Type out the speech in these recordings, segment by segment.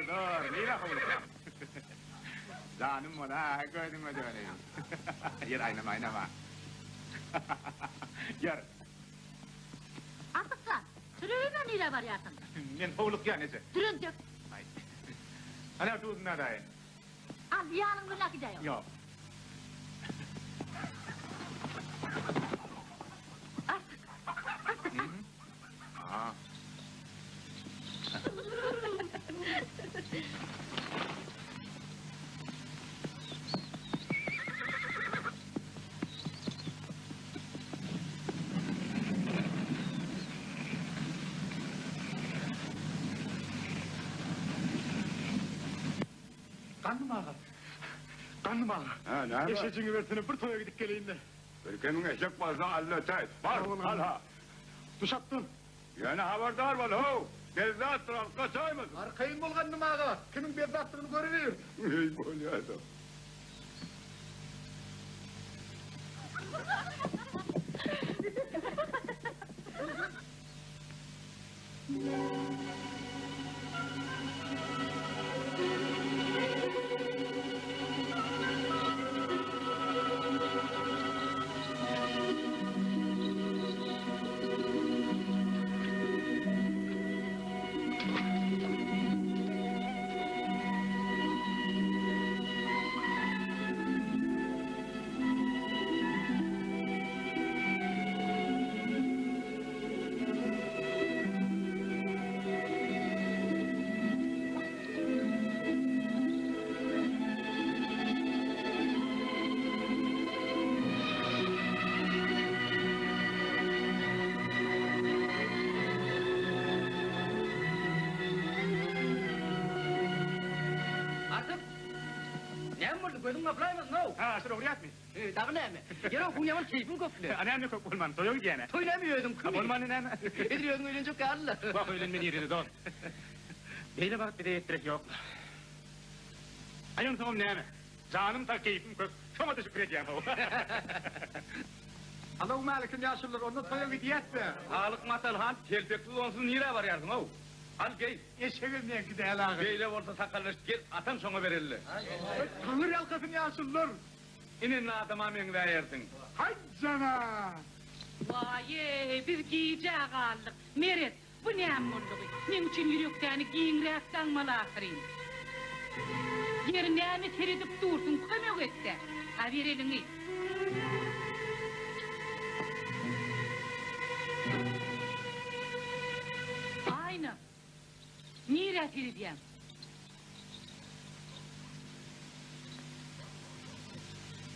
Dur, neyle kovulur? Canım ola, gördün mü döneyim. Yer aynama. Yer. Artıksa, sürüyle neyle var yarsın? Men kovuluk ya nesi? Sürün dök. Ana tuğdun adayın. Al, yanın gırla gidiyor. Yok. Artık. Aha. Kandım ağa. Ha, ne var? Eşeğini versene, bir toya gidip geleyim de. Ülkenin eşek bazına halletayız. Var, al ha. Duş attın. Yani haberdar var ho. Gezde attıran kaçaymaz. Arkayın bol kandım ağa. Kimin bezde attığını görünüyor. Hiç böyle adam. Ha, şurada oraya atmayın. Dağı ne mi? Yarın kunyaman keyfim koptu. Anneanne çok olman, toya gidiyene. Toynamıyordum kumi. Olmanın en... Ediyordun öyle çok karlı. Bak öyle beni yürüdü don. Beyle bak bir de ettirek yok. Ayın tamam ne mi? Canım da keyfim kök. Şoma teşekkür edeceğim o. Allah'ım malikin yaşlılar, ondan toya gidiyet be. Sağlık matalhan, kelpeksiz onsuz nire var yardım o. Al gey. Eşeğim ne gide helâgı. Beyle orta sakallar gel atan sonra verirler. Tanır yalkasın yaşlılar. İnin adama men vererdin. Hay cana. Vay, biz giyeceğe kaldık. Meret, bu ne ammurluğu? Men için yürekten giyinrekten malakırıyım. Yerine mi teridip dursun, kömek etse. Ha ver elini. Aynı. Nire teridiyem?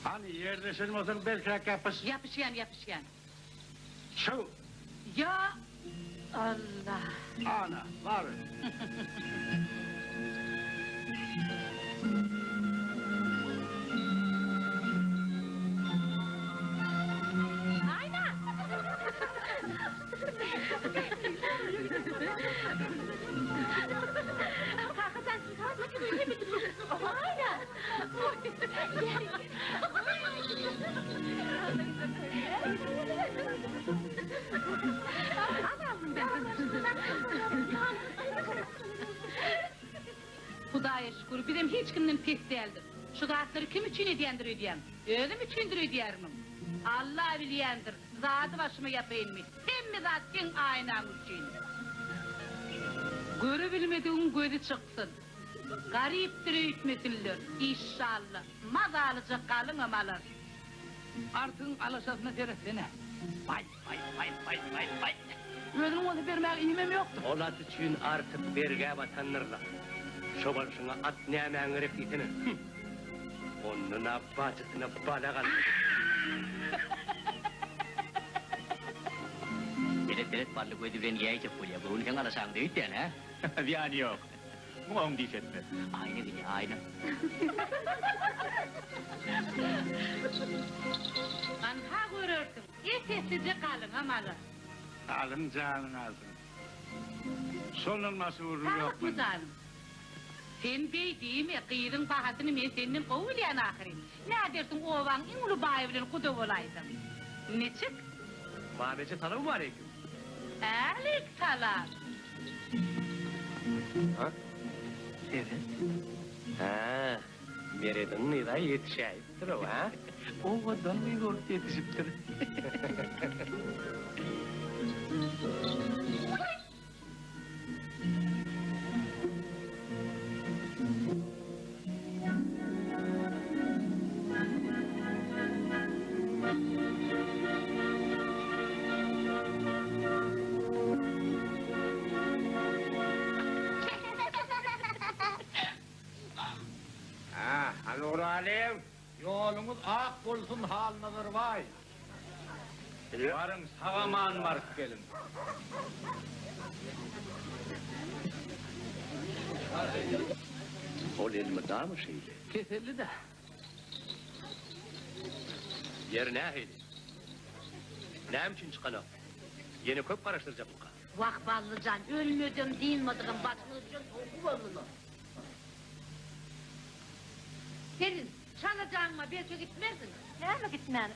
Hani yerleşilmesin belki yapış. Yapışyan. Şu. Ya Allah. Ana, var. Ayna. Hakikaten Ayna. Hudaya şükür, bizim hiç kimden pes değildir. Şu kartları kim için ediyendir ödeyem? Özüm içindir ödeyermim. Allah biliyendir, zatı başıma yapayım mı? Hem mi zaten aynam için? Görü bilmediğin gözü çıksın. Gariptir öğütmesinler, inşallah. Mazalıcak kalın amalar. Artığın alaşasına teresene. Vay. Özünün onu vermek iyimem yoktu. Olat için artık berge vatanırlar. Şobalşına at nemen repitini. Onuna bacısına balagan. Deret varlık ödüvren yiyecek buraya. Bu ülken alasang değil ha? Bir an yok. Bu on diyecekti. Aynı gibi aynı. Ben ha görürsün, sessizce kalın amalar. Alın canın ağzını. Solunması uğru yok Sağlık mı canım? Sen bey mi, kıyırın pahasını men senin kovulayan ahirin. Ne dersin ovan, in ulu bayevlen kudu olaydın. Ne çık? Mahmece tanımı aleyküm. Alik salam. Ha? Evet. Ha, Meredin nida yetişeyiptir o ha? Oğadan mı orta yetişiptir? Ha, Nur Alim. Yolunuz ak bulsun halınızır vay. Varın sağaman var gelin. Ol elime daha mı şeydi? Keserli de. Yer ne heydi? Ne için çıkan o? Yeni köp karıştıracak mı? Vah ballıcan, ölmüyordum, değilmedim, batmıyordum, oku balını. Senin çalacağın mı, belki gitmezdin. Nereye gitmen?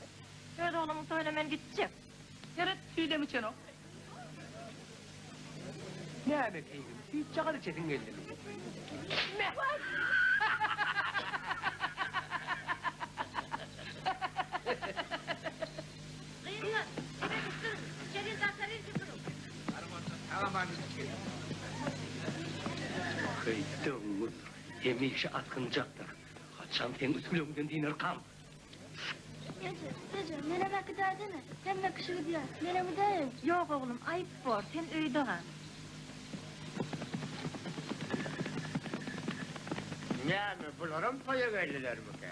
Öyle oğlumu söylemen gidecek. Evet, tüyle mi o? Ne emekeyim? Hiç çakalı çetin geldi. Ne? Kıyımlar, eve gitsin, içeri zaten çıkırım. Kıydığımız yemişi atkınacaktır. Kaçan sen üstümden din ırkam. Gece, merhaba kadar deme. Hem bakışı gidiyor. Merhaba derim. Yok oğlum, ayıp var. Sen öyde ha. Yani bulurum toya geldiler bu ke.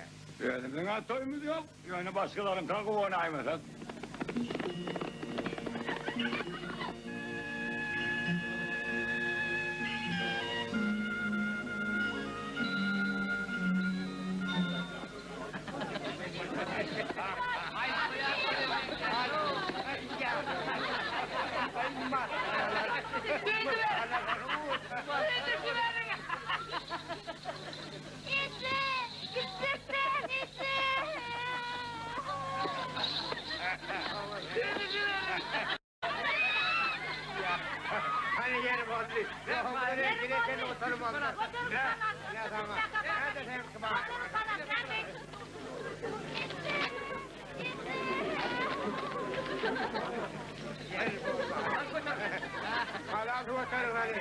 Benim toyumuz yok. Yani başkalarının kalkıp oynaymasın. Hani yerim oldu. Ne var? Giderken oturum oldu. Ne zaman? Nerede sen kıma? Hala oturun hadi.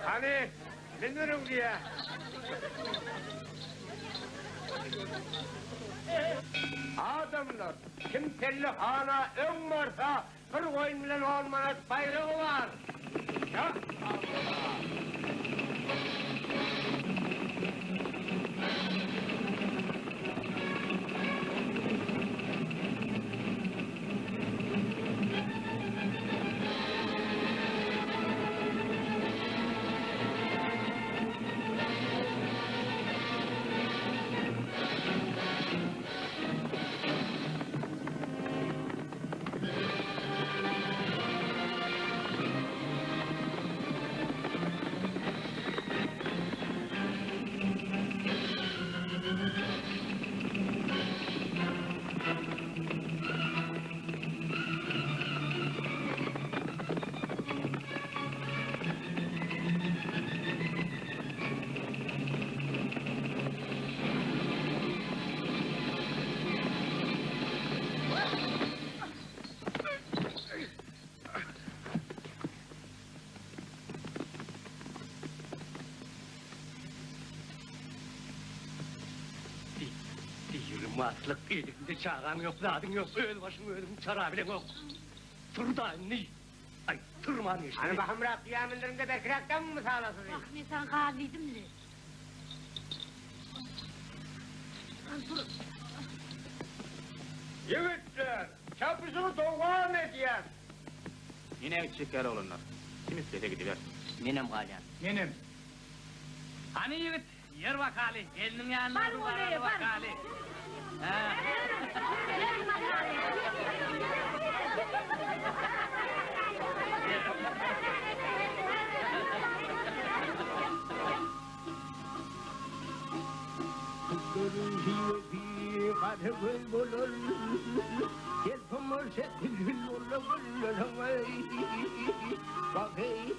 Hani bilmiyorum diye. Adamlar, kim telli hana ön varsa, kır koyun bilen olmanız bayrağı var. Ya Allah! Matlık elimde çağıran yok, zadın yok, öl başın ölüm çara bile yok. Tırda ne? Ay tırman işte. Hani bakım Rab kıyametlerinde bekraktan mı sağlasın? Bak ne sen kârlıydın mı? Yiğitler, çapısını doğan ediyen. Yine şeker olunlar. Kim istese gidiver. Nenem hala. Benim. Hani yigit, yer vakali, elinin yanına Var mı oraya, var. vakali. Ha. göl bolur. Gel pomur setgül olur güllerim ey. Bak ey.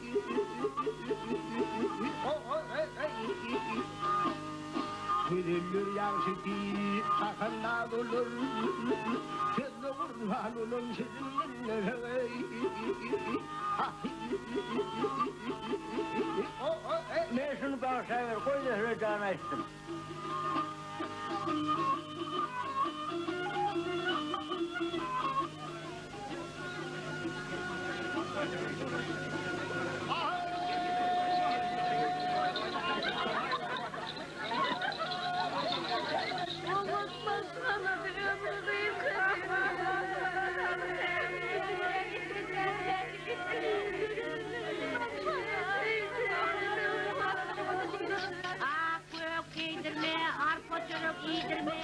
Gülür yağışıki sakınla olur. Sözde kurban olun sizinle ey. Ne şunu bana sever, koy da şöyle canı açtım. Ak giydirme, arpa çörek giydirme,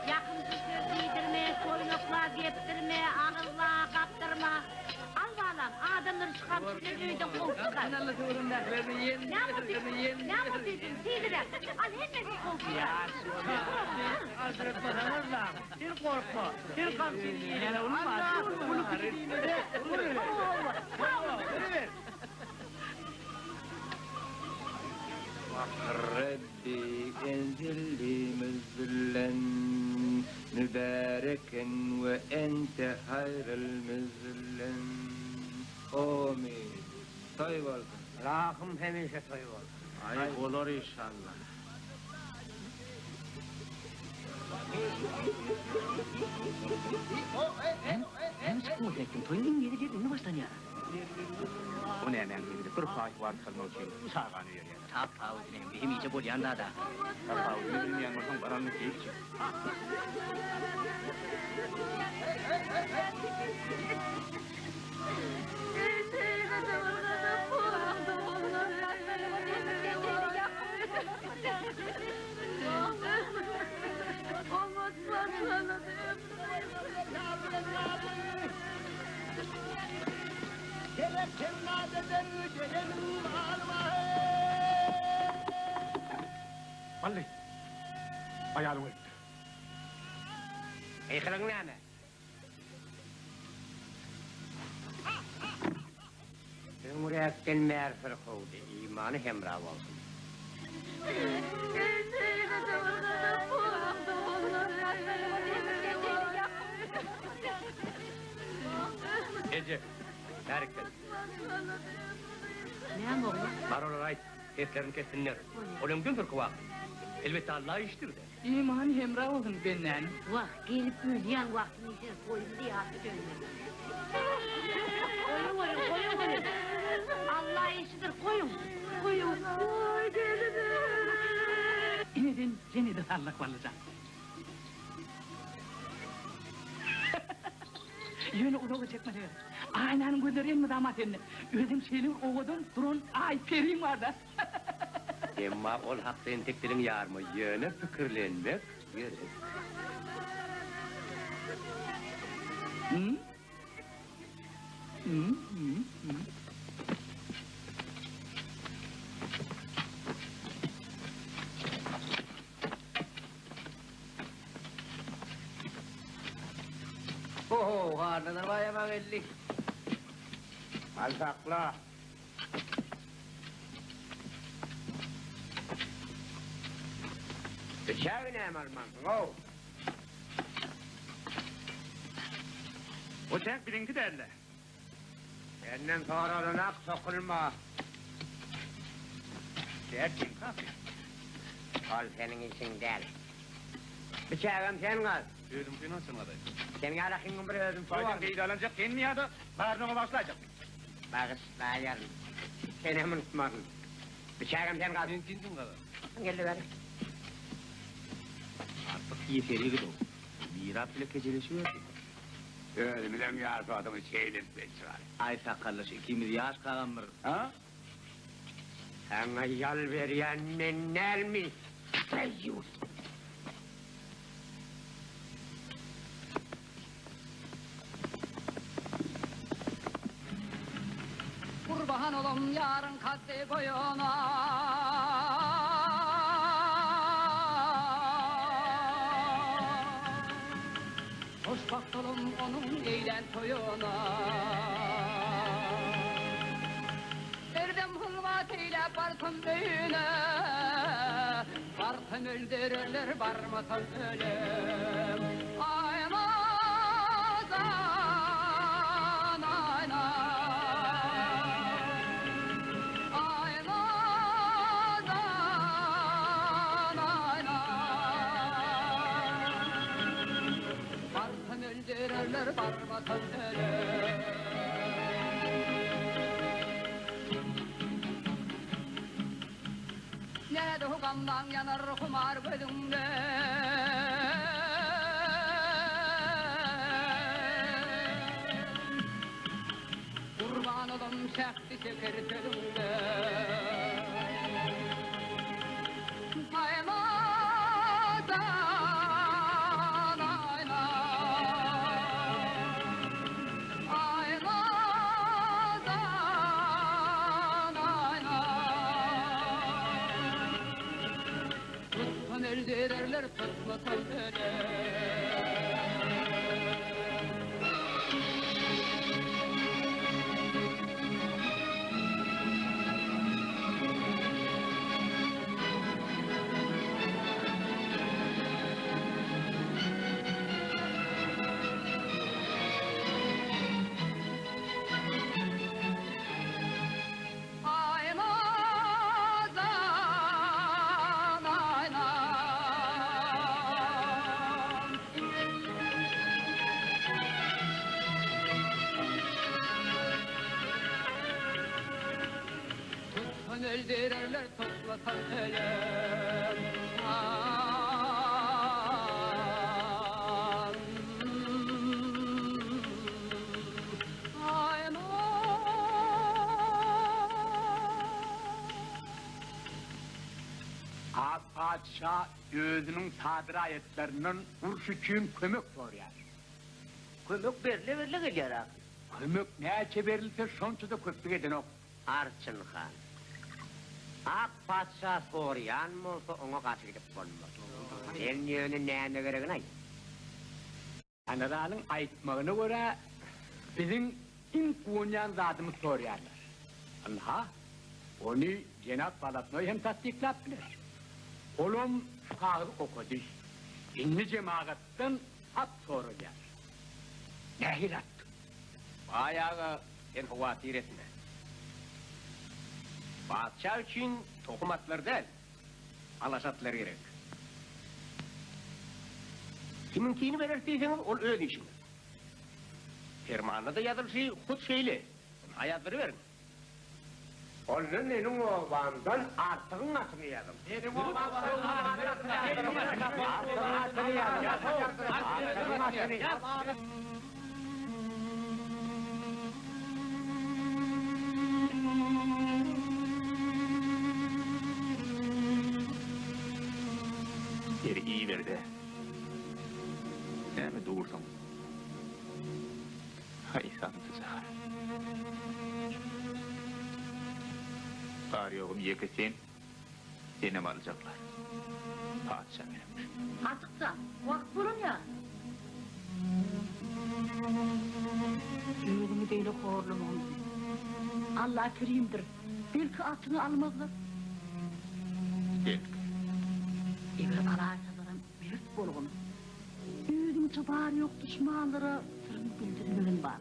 yakıncı söz giydirme, koynuklar geptirme, ağızla kaptırma. Al balam, adamları çıkarıp sürüydü kol çıkar. Ne mı dedim, seydirem. Al hepimiz kol çıkar. Hazretmeden Allah, bir korkma, bir kamsini yine olmaz. Bunu kırayım de, ربي انزل لي مزلا مباركا وانت خير المزلا امين طيب Rahım hemişe toyuyor. ay olur inşallah. Hem çıkmış ettim, toyunun yeri dedin mi baştan ya? Bu ne hemen gibi bir fayda var kalmak için sağlanıyor yani. Tap avudine, benim iyice bu yanda da. Kapağı bilmeyen olsan baranlık değil ki. Vallahi. Ayağını öldü. اخرج نعمة المراك المار في الخوض إيمان هم راوال Ece, herkes. Ne oğlum? Barolar ait, seslerini kessinler. Ölümdün bir kuvak. Elbette Allah iştir de. İman hemra olun benden. Vah gelip büyüyen vaktini sen koyun diye attı dönüyor. Koyun. Allah işidir koyun. Oy gelinim. Yeniden parlak valacağım. Yönü uğrağı çekme diyor. Aynanın gözleri mi damat eline? Özüm şeyler oğudun, durun, ay perim var da. Emma ol hakkın teklerin yar mı? Yöne fikirlenmek, yürü. Hı? Hı? Oho, karnına bayama belli. Al sakla. Bıçağı ne emarmansın o? Bıçak birinki derler. Benden sonra olunak sokulma. Dersin kalk. Al senin işin del. Bıçağım sen kal. Ödüm suyunu açılmadı. Senin arakın bir özüm Faydan soğan. değil alınacak kendi ya da bağrına başlayacak. Bağışlayalım. Seni unutmadın. Bıçağım sen kal. Mümkündün kadar. Gel ver. Artık yeteri gibi o. Miras bile keceleşiyor ki. Ölümden yardım adamı şeyler bekler. Ay sakallışı ikimiz yaş kalanmır. Ha? Sana yal veren menler mi? Seyyus. Kurban olum yarın kaddi boyuna. Hoş bakalım onun eğlen toyuna. Erdem hılvatıyla barkın düğüne. Barkın öldürürler barmasın ölüm. Ay Ramazan ayna. Ay Ramazan ayna. Barkın öldürürler barmasın ölüm. Nerede hukamdan yanar kumar gözümde. Kurban olum şekti şeker tölümde. Ay Ramazan ayna. Ay Ramazan ayna. Tutsan öldürürler tutmasan ölür. Ay Ramazan ayna. Tutsan öldürürler toplasan ölüm. Ay Az padişah özünün sadır ayetlerinden urş için kömük soruyor. Kömük verilir gerek. Kömük nece verilse şonça da köpük edin ok. Arçın Han. Ak padişah soruyan mı olsa ona karşı gidip konmaz. En yönü neyine gereğine ay. Anadalın aytmağına göre bizim in kunyan zatımız soruyorlar. Allah, onu Cenab-ı Balatnoy hem tasdiklap bilir. Olum kağıdı okudu. İnli cemaatten hap soruyor. Nehirat. Bayağı en huvatir etme. Padişah için tokumatlar değil, alasatlar gerek. Kiminkini belirtiyseniz ol öyle işiniz. Fermanı da yazılışı hut şeyli. Hayatları verin. Onun benim oğlandan artığın nasıl yazım? Benim oğlandan artığın nasıl yazım? Yeri iyi verdi. Sen mi doğursun? Hay sanatı zahar. Bari oğlum yekesen, seni mi alacaklar? Padişah benimmiş. Artık da vakit bulun ya. Yüzümü değil horlum onu. Allah kerimdir. Belki atını almazlar. Gel. Eğer alaysalarım büyük bolğunu. Yüzüm çıbar yok düşmanlara sırrını bildirilmeyin bana.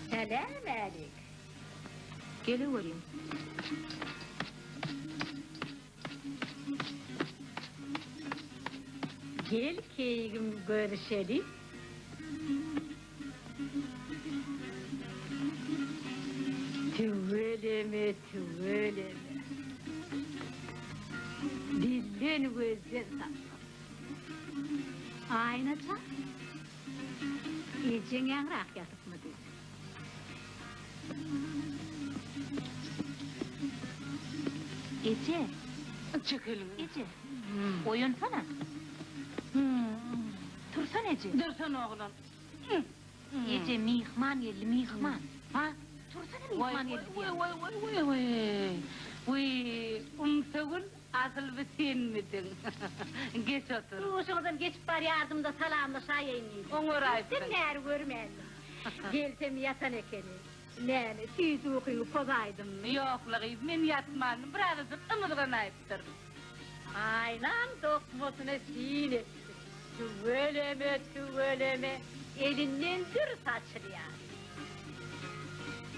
Selam alik. Gelivereyim. Gel keyğim görüşelim. Tüveleme, tüveleme. Dillen gözden sapsın. Aynaca. İyicen yanrak yatıp mı dedi? Ece, Çık elini. Ece. Oyansana. Tursan Ece. Dursun oğlum. Ece mihman geldi mihman. Ha? Tursana Vay mihman vay geldi vay diye. vay vay vay vay. Vay, Umsugul asıl bir sen miydin? Geç otur. Uşağıdan geçip bari yardımda salamlaşayım. Onur ayıptın. Sen ner görmeyin. Gelsem yatan ekeni. Nene, siz okuyup kozaydım mı? Yoklığıyım, men yatmanım, birazcık ımırgan ayıptır. Aynan dokmasına sin etti. Tüveleme, elinden dür saçılıyor.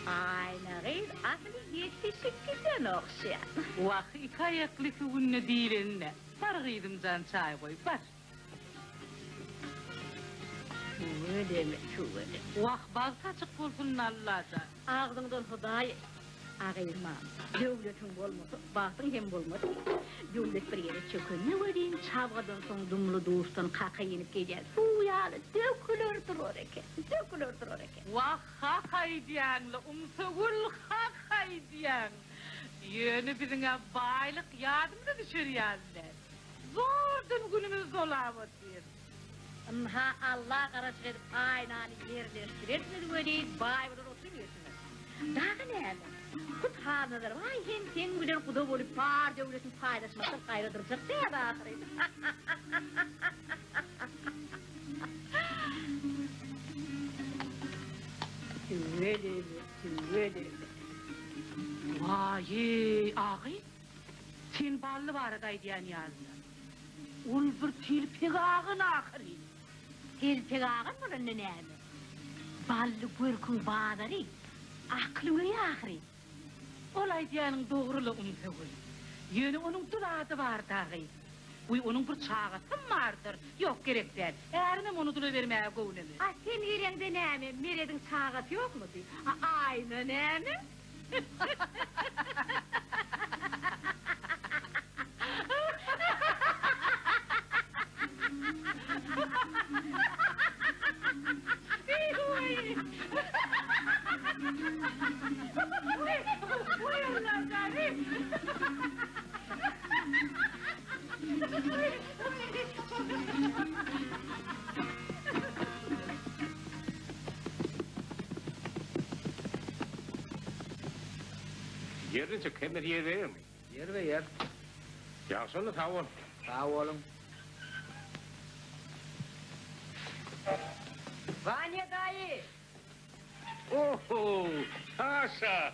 Ayna gıyır, aslı yetişik güzel okşayan. Vah, iki ayaklı kıvınlı değilinle. Sargıydım can çay koy, var. Tüveleme. Vah, bal saçık bulsun Allah'ca. Ağzından huday ağırma. Devletin olmadı, bahtın hem olmadı. Devlet bir yere çökünü vereyim, çabgadan son dumlu doğuştan kaka yenip gecen. Su yağlı, dökülürdür oraya. Vah, hakay diyanlı, umsugul hakay diyan. Yönü birine baylık yardımda düşür yazlar. Zordan günümüz dolavatır. Ha Allah karışık edip aynanı yerleştirirsiniz vereyim, bay bulur oturuyorsunuz. Daha ne? Kut hanıdır, vay hem sen bilir kuda olup par devletin faydasını gayrıdıracak diye de ahireydi. Tüveleme. Vay, ağay, sen ballı varagay diyen yazdı. Ul bir tilpik ağın ahiri. Tilpik ağın mı ne mi? Ballı börkün bağları, aklını ahri. Olay diyenin doğrulu umsugul. Yönü onun duladı vardı ağay. Uy onun bir çağısı vardır. Yok gerek değil. Eğerinem onu dula vermeye gönlümü. Ah sen yerinde ne mi? Meredin çağısı yok mu diye? Aynı ne mi? Yerini çık, hem de yer verir mi? Yer ve yer. Yaksana tavır. Sağ olun. Vanya dayı. Oho, haşa.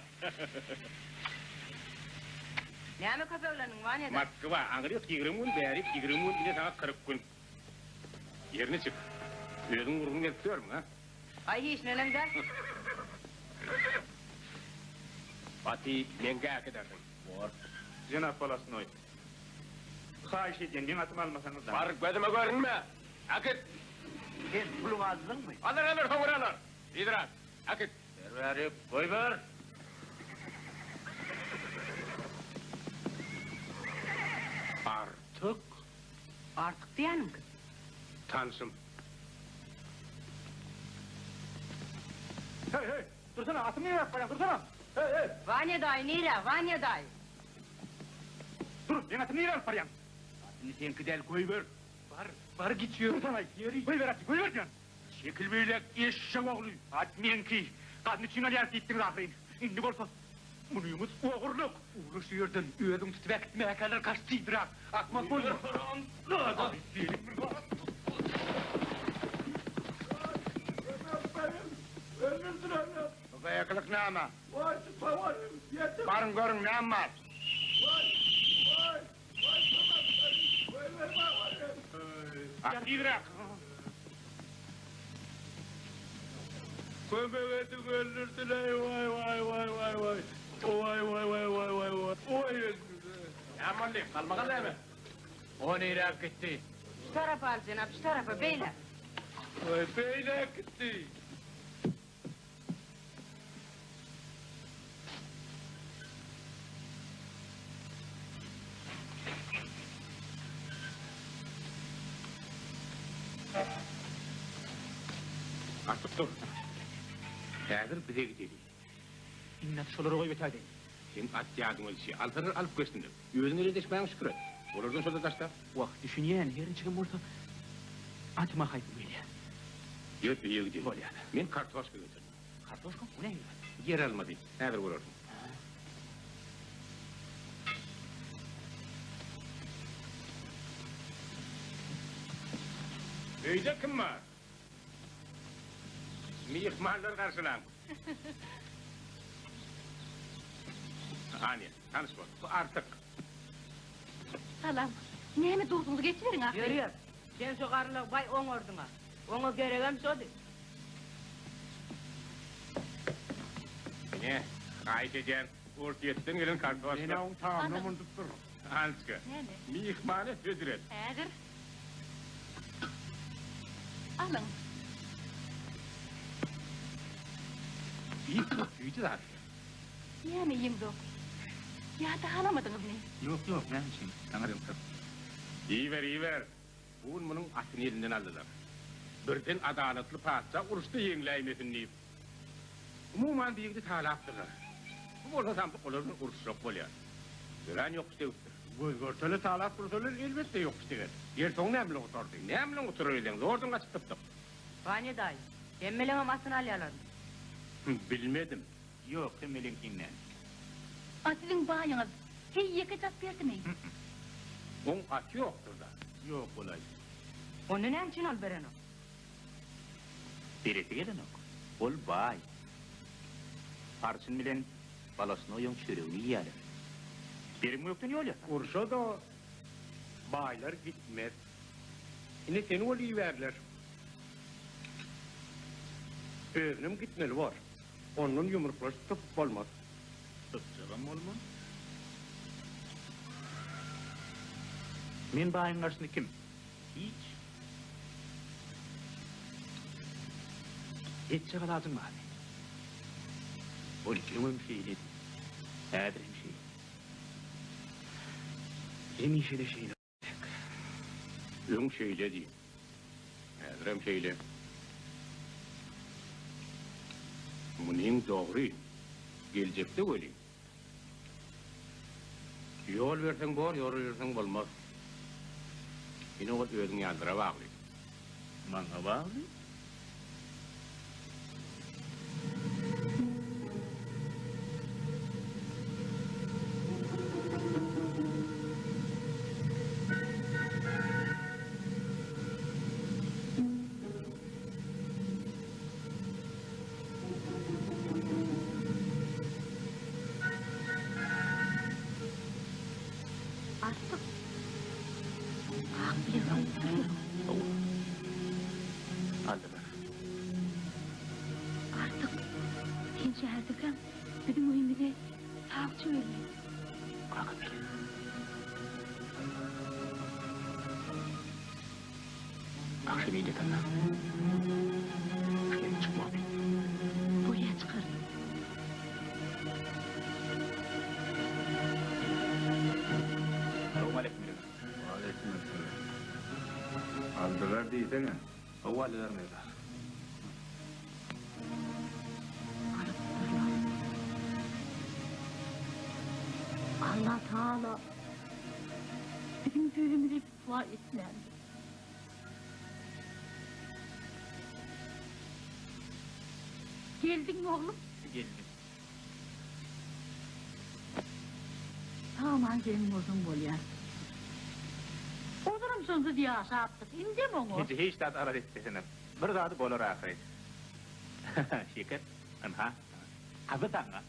Ne mi kapevlanın Vanya dayı? Matkıva, ağrıyor, tigrimun berip, tigrimun ile sana 40 gün. Yerini çık. Özün vurgun yapıyor mu ha? Ay hiç nelende? Fatih, yenge edersin. Var. Cenab Palasnoy. Xahiş edin, ben atım almasanız da. Var, gözüme görünme. Akit. Sen pulun azdın mı? Alır, havur alır. İdrak, akit. Ver, koy ver. Artık Artık diyenim kız. tansım. Hey, dursana, atımı yap bana, dursana. Hey. Vanya dayı nere? Vanya dayı. Dur, ben atımı yere alıp parayım. Atını sen kıdel koy ver. Var geçiyor. Dursana, koy ver atı, koy ver diyorsun. Şekil böyle eşek oğlu. Atmayan ki, kadın için aliyat ettiniz ahreyn. İndi bolsa, bunuyumuz oğurluk. Uğraşıyordun, ödün tutup gitmeye kadar kaçtı bırak. Akmak olma. Bu yakılık ne ama? Varın görün ne ama? İdrak. Kömeveti öldürdüler, vay. Vay. Aman diyeyim, kalmakan değil mi? O nereye gitti? Şu tarafa al Cenab, şu tarafa beyler. Vay, beyler gitti. Dur. Häzir bize gidelim. İnnat şoları koy betaydı. Sen at yadın ölçü. Altını alıp göstündür. Özün öyle deşmeyen şükür et. Olurdan şurada taşta. Vakt düşünýän yerin çıkın bolsa atma hayp böyle. Yöt bir yıl gidelim. Bol yani. Men kartoşka götürdüm. Kartoşka bu ne? Yer almadı. Häzir olursun. Öýde kim var? Mihmanlar karşılan. Hani, tanış bol. Bu artık. Salam. Nemi durdunuz geçiverin ahir. Görüyor. Sen sokarla bay on orduna. Ona geregem söyledi. Ne? Kayıt eder. Ortiyetten gelin kartoşka. Mene on tamamına mındık dur. Alçka. Nemi? Mihmanı hödüret. Häzir. Alın. İyi kötüydü zaten. Nemi yimdi? Ya da alamadınız ne? Yok yok ne için? Tanırım kız. İyi ver. Bunun atını elinden aldılar. Birden adaletli padşa uruşta yeňläýmesin diýip. Umuman diýdi talapdylar. Bu bolsa bu olardan uruş yok bolýar. Gören yok istewdir. Göz görteli talap dursalar elbette yok isteger. Ertoň nämle oturdy. Nämle oturylan? Zordan gaçypdyk. Bani dayı. Emmelen amasını alyalardı. Bilmedim. Yok emelinkinden. Sizin bayınız. Hey yeke çap berdi mi? On atı yoktur da. Yok olay. Onu ne için al bereno? Bireti gelin ok. Ol bay. Parsın bilen balasını oyun çürüğünü yiyelim. Benim yoktu ne oluyor? Urşa da baylar gitmez. Yine seni olayıverler. Özünüm gitmeli var. Onun yumruklaşı tıpıp olmaz. Tutacağım olmaz. Men bayın karşısında kim? Hiç. Etçe lazım mı abi? Ol kimim şeyledi. Adrim şey. Yemin şeyle şeyle. Öň şeýle diýip. Häzirem şeýle. Munyň dogry. Geljekde öli. Yol berseň bor, ýol berseň bolmaz. Ine ol özüň ýaldyra bagly. Maňa bagly. Artık. Hak biliyorum. Aldılar. Artık. Sen şehirdekem. Bizim oyunları sağlıkçı öyle. Kalkıp gelin. Akşam iyilik anla. Gelin çıkma abi. Buraya çıkar. Selamun aleyküm. Aleykümselam. Aldılar diýsene. Avvallar mevla. Allah Teala bizim düğümüze dua etmeyen. Geldin mi oğlum? Geldim. Tamam gelin uzun bol ya. Odurum sonunda diye aşağı attık. İndim onu. Hiç tat arar etmesine. Bir zadı bolur ahire. Şeker. Anha. Abi tanga.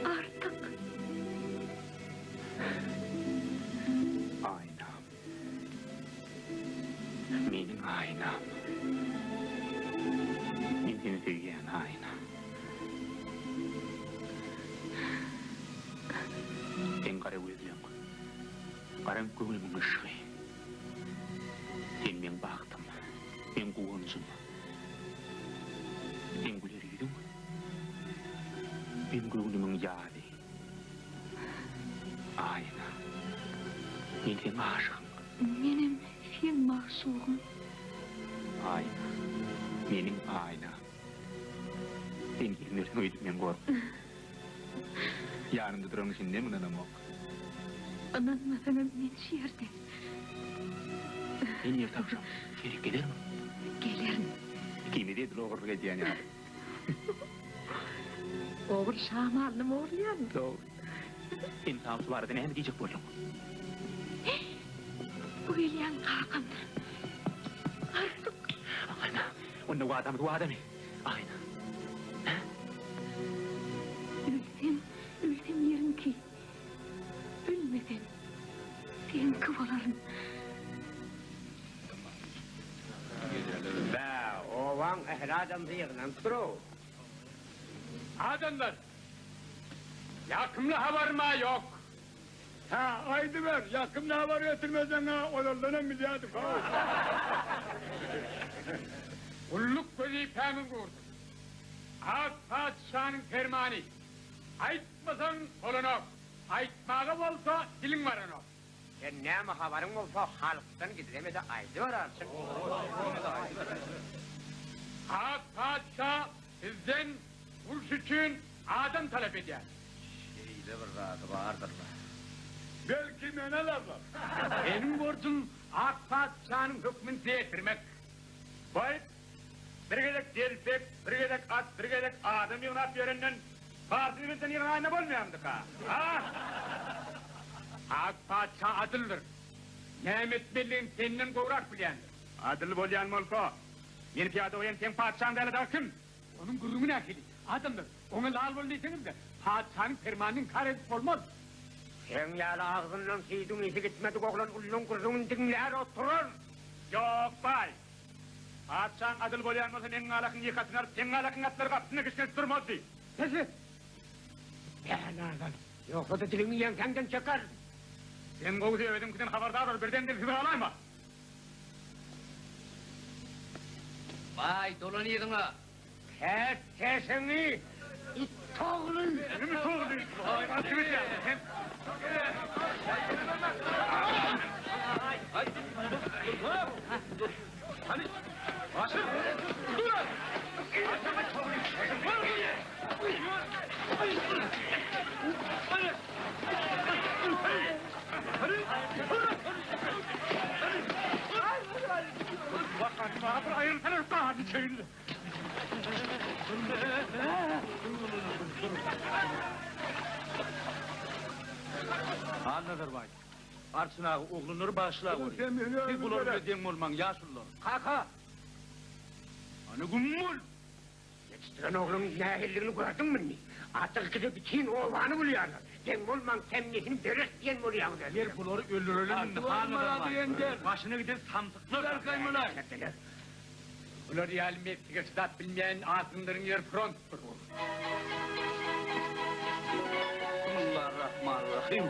Artık Aynam. Men seni sevgen aynam. Sen kara gözlüň. Karan kömülüň ışıgy. Sen men baktım. Men kuwunjum. Sen güler ýüzüň. Men gönlümüň ýaly. Ayna. Men sen aşygyň. Menem sen maşugum. Ayna. Mening ayna. Sen gelmesin öýdüp men gorkdum. Ýanymda duran şinde mınanamok. Ananmasam men şerde. Men ýertaşam. Şerik gelermi? Gelerim. Kimi dedi ogurluk edýän ýa. Oğur şamalnym oğurlayan. Doğru. Sen tamsı barada näme diýjek bolýaň? Bu elyan kakam. Artık. Ayna. Onda bu adam. Ayna. Ölsem yerim ki. Ölmesem. Sen kıvalarım. Ba, owan ähli adam ýygnan turu. Adamlar! Yakımlı havarma yok. Ha, aydı ver. Yakımda haber getirmezsen ha. Olardan mi diyadık ha? Kulluk gözü pəmin kurdu. Ak padişahın fermani. Aytmasan kolunok. Aytmağı olsa dilin varanok. Sen näme habaryň bolsa halkdan gidilmede aýdy berarsın. Ak padişah sizden uruş için adam talep eder. Şeýle bir zady bardyrlar. Belki meneler var. Benim borcum ak padişahın hükmünü değiştirmek. Vay, bir gedek delpek, bir gedek at, bir gedek adam yığınap yerenden partilimetten yığın ayna bolmaýamdyk ha? Ha? Ak padişah adıldır. Nimet belliğin senden kovrak bilendir. Adil bolýan molko. Meni piyada oyan sen padişahın däle da kim? Onun gurumun akili. Adamdır. Onu lal bol deyseniz de padişahın fermanının karesi olmaz. Sen ýaly agzyndan syýdyň isi gitmedi goglan ullun kurzun diňlär oturur. Yok bay. Padişahın adil bolýan bolsa menin alakyň ýykatynar, senin alakyň atlar gapsyna geçken durmazdy. Sesi. Ýa-lan. Ýoksa da dilini ýeňkenden çekar. Sen bu öýdümkiden habardar ol, birden de sizi alaýma. Vay dolan ýygyňa. Kes sesini. İt toğlu. Nimi soğudu? Vay, atımı ya. Sen... Hadi. Başır. Durun. Bakın, bana ayrıltanır daha bir şeyle. Anladır vay. Arçınağı oğlunur başla koy. Siz bular ödem olman yaşullar. Kaka. Anı gummul. Yetiştiren oğlum nähilligini gördün mü? Atyk gidip bütün owany bulýarlar. Sen bolmaň temnihini berek diýen bolýar. Yer buları öldürelim. Anladır vay. Başına gider samsıklar. Erkaymına. Ular ýaly mektige çydap bilmeýän asynlaryň yer frontdur. Bismillahirrahmanirrahim.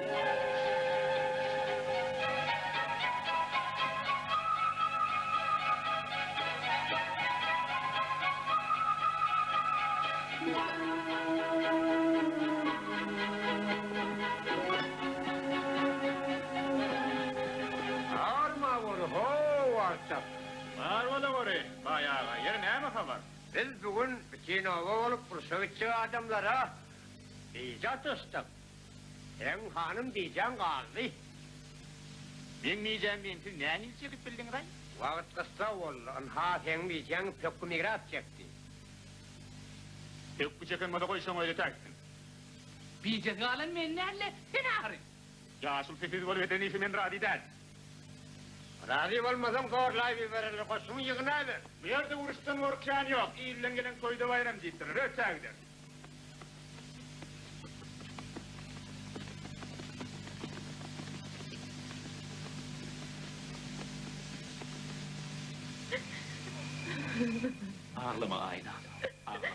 Arma bunu ho artap. Var ola gore, bayağı, yer näme habar? Biz bugün bütün ova olup Bursawitçi adamlara icat ıstık. Sen hanım diýjäň gazy. Men miýjem men siz näme çekip bildin ray? Wagt kısa boldy. Ha sen diýjäň pökkü migrat çekdi. Yok bu çeken moda koysan öyle taksın. Bice galan men näle sen ahry. Yaşul sefiz bol eden işi men radi der. Razı bolmasam gorlay biberler koşumu ýygnaýlar. Bu yerde uruştan workşan yok. İýilden gelen koyda bayram diýipdir. Ötsägdir. Ağlama ayna. Ağlama.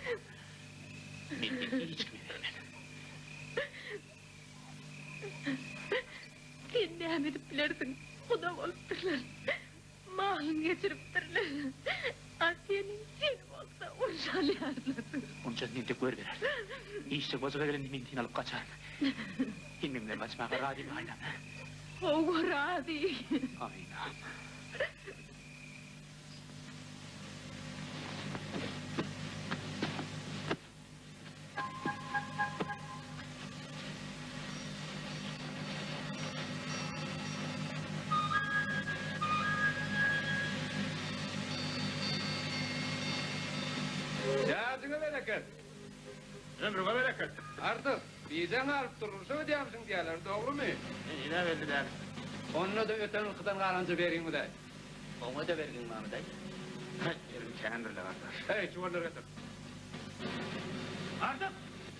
Menden hiç kimi vermem. Sen ne edip bilersin? Kuda olsunlar. Malın geçiriptirler. Asiye'nin sen olsa onşal yarlatır. Onca nende gör verer. İşte bozuk ederim mentin alıp kaçar. Bilmemler kaçmağa razı mı aynam? Oğu razı. Aynam. Cazına bereket. Ömrüne bereket. Artık bizden alıp durursa ödeyemsin diyorlar, doğru mu? Yine verdiler. Onunla da öten ılkıdan kalanca vereyim mi de? Ona da vergin Mahmud'ay. Yerim kendirle kardeş. Hey, çuvalları getir. Artık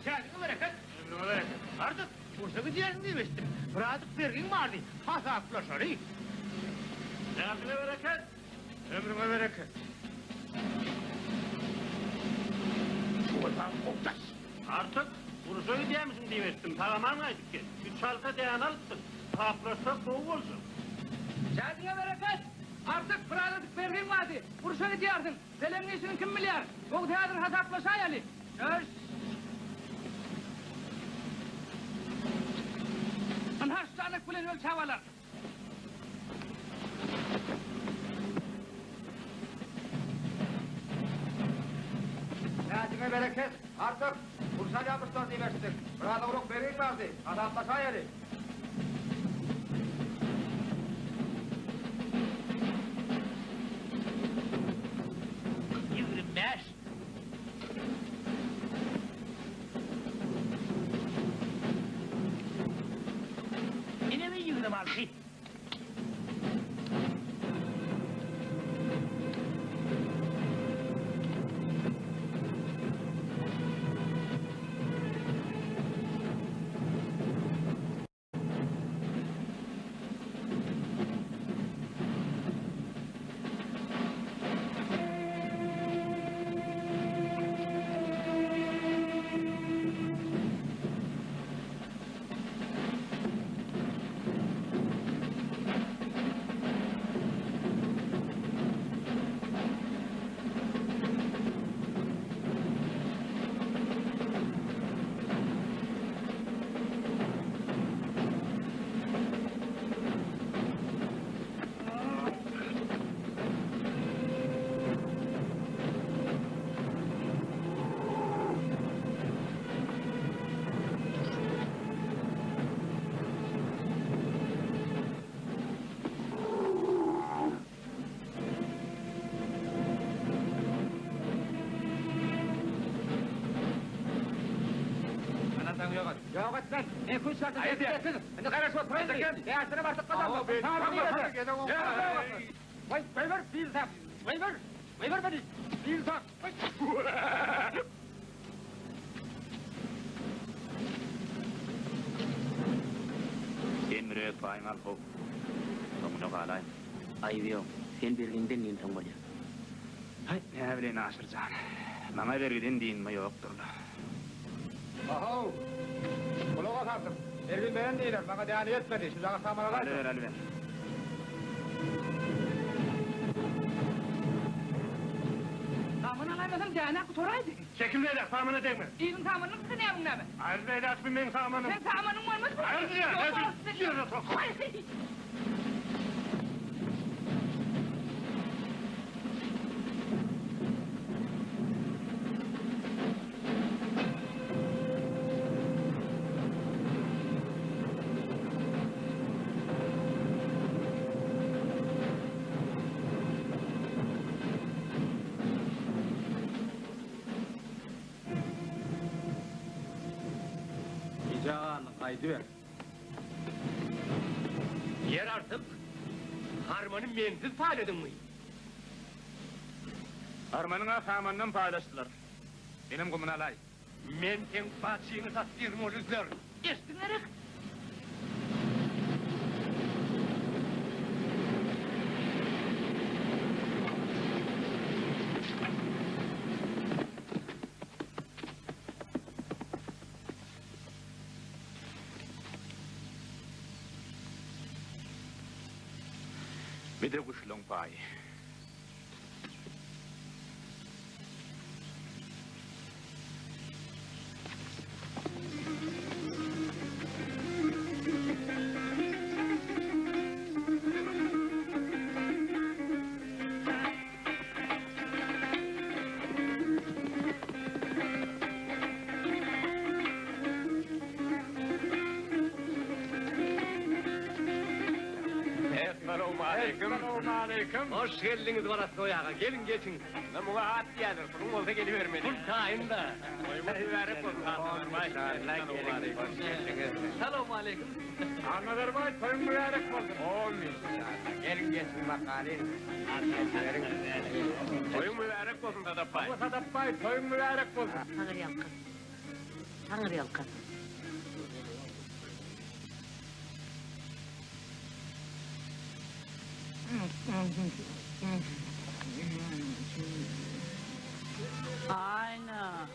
kendine bereket. Ömrüne bereket. Artık Bursa'yı diyelim demiştim. Birazcık vergin vardı. Hasatlaşar iyi. Kendine bereket. Ömrüne bereket. Oradan koptaş. Artık bunu ödeyemezsin demiştim. Tamamlaydık ki. Bir çalka değen alıptın. Kaplaşsak soğuk olsun. Cazine bereket. Artık pıradadık verdiğin vardı. Vuruşa gidiyordun. Selem'in işini kim bilir? O teatr hasaplaşa yali. Göz. Anhar şanak bilen öl çavalar. Cazına bereket. Artık Bursa yapmışlar demiştik. Burada uruk vereyim vardı. Adamlaşa yeri. Yürümez. Yine mi yürüm abi? Yok et lan. Ne kuş şartı getirsin. Ne kadar çok fayda geldi. Değersine başlık kazanma. Vay ver bir tap. Vay ver beni. Bir tap. Emre Baymal Hop. Tomunu kalay. Ayıbıyor. Sen berginden neyin tanımalı? Hay ne bileyim Nasırcan. Bana vergiden deyin mi yoktur la. Aho. Kulağa sardım. Ergin beğen değiller. Bana değerli etmedi. Şu zaga samara Ali ver Ali ver. Tamını alaymasın cana kutoraydı. Çekil beyler, sağmana değme. İyinin tamını kınayalım ne be? Hayır beyler, açmayın benim sağmanım. Sen tamının varmış mı? Hayır ya, Yok, hadi. olsun. Yürü sok. Can haydi ver. Yer artık harmanı mensiz payladın mı? Armanına samandan paylaştılar. Benim kumun alay. Men sen bahçeni sattırma o rüzgar. Geçtinlerek. Bir de kuşlun payı. Aleyküm. Hoş geldiniz Varaslı Oyağa. Gelin geçin. Ben buna at diyedir. Bunun olsa gelivermedi. Kurtayın da. Oyumu verip olsun. Selamun aleyküm. Anladın mı? Toyun mübarek olsun. Olmuyor. Gelin geçin bakalım. Toyun mübarek olsun Tadabbay. Bu Tadabbay toyun mübarek olsun. Sanır yalkın. Sanır yalkın. Aynen.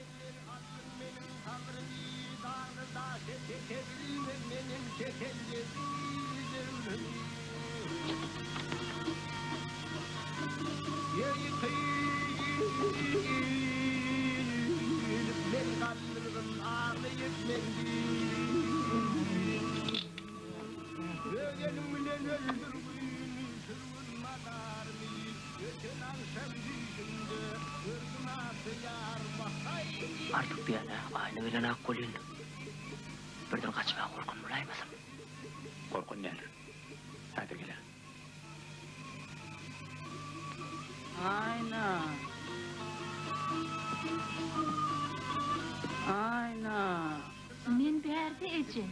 Artık bir yana aynı bilen akkolun. Birden kaçmaya korkun bulaymasın. Korkun nedir? Hadi gele. Aynen. Aynen. Men berdi eje.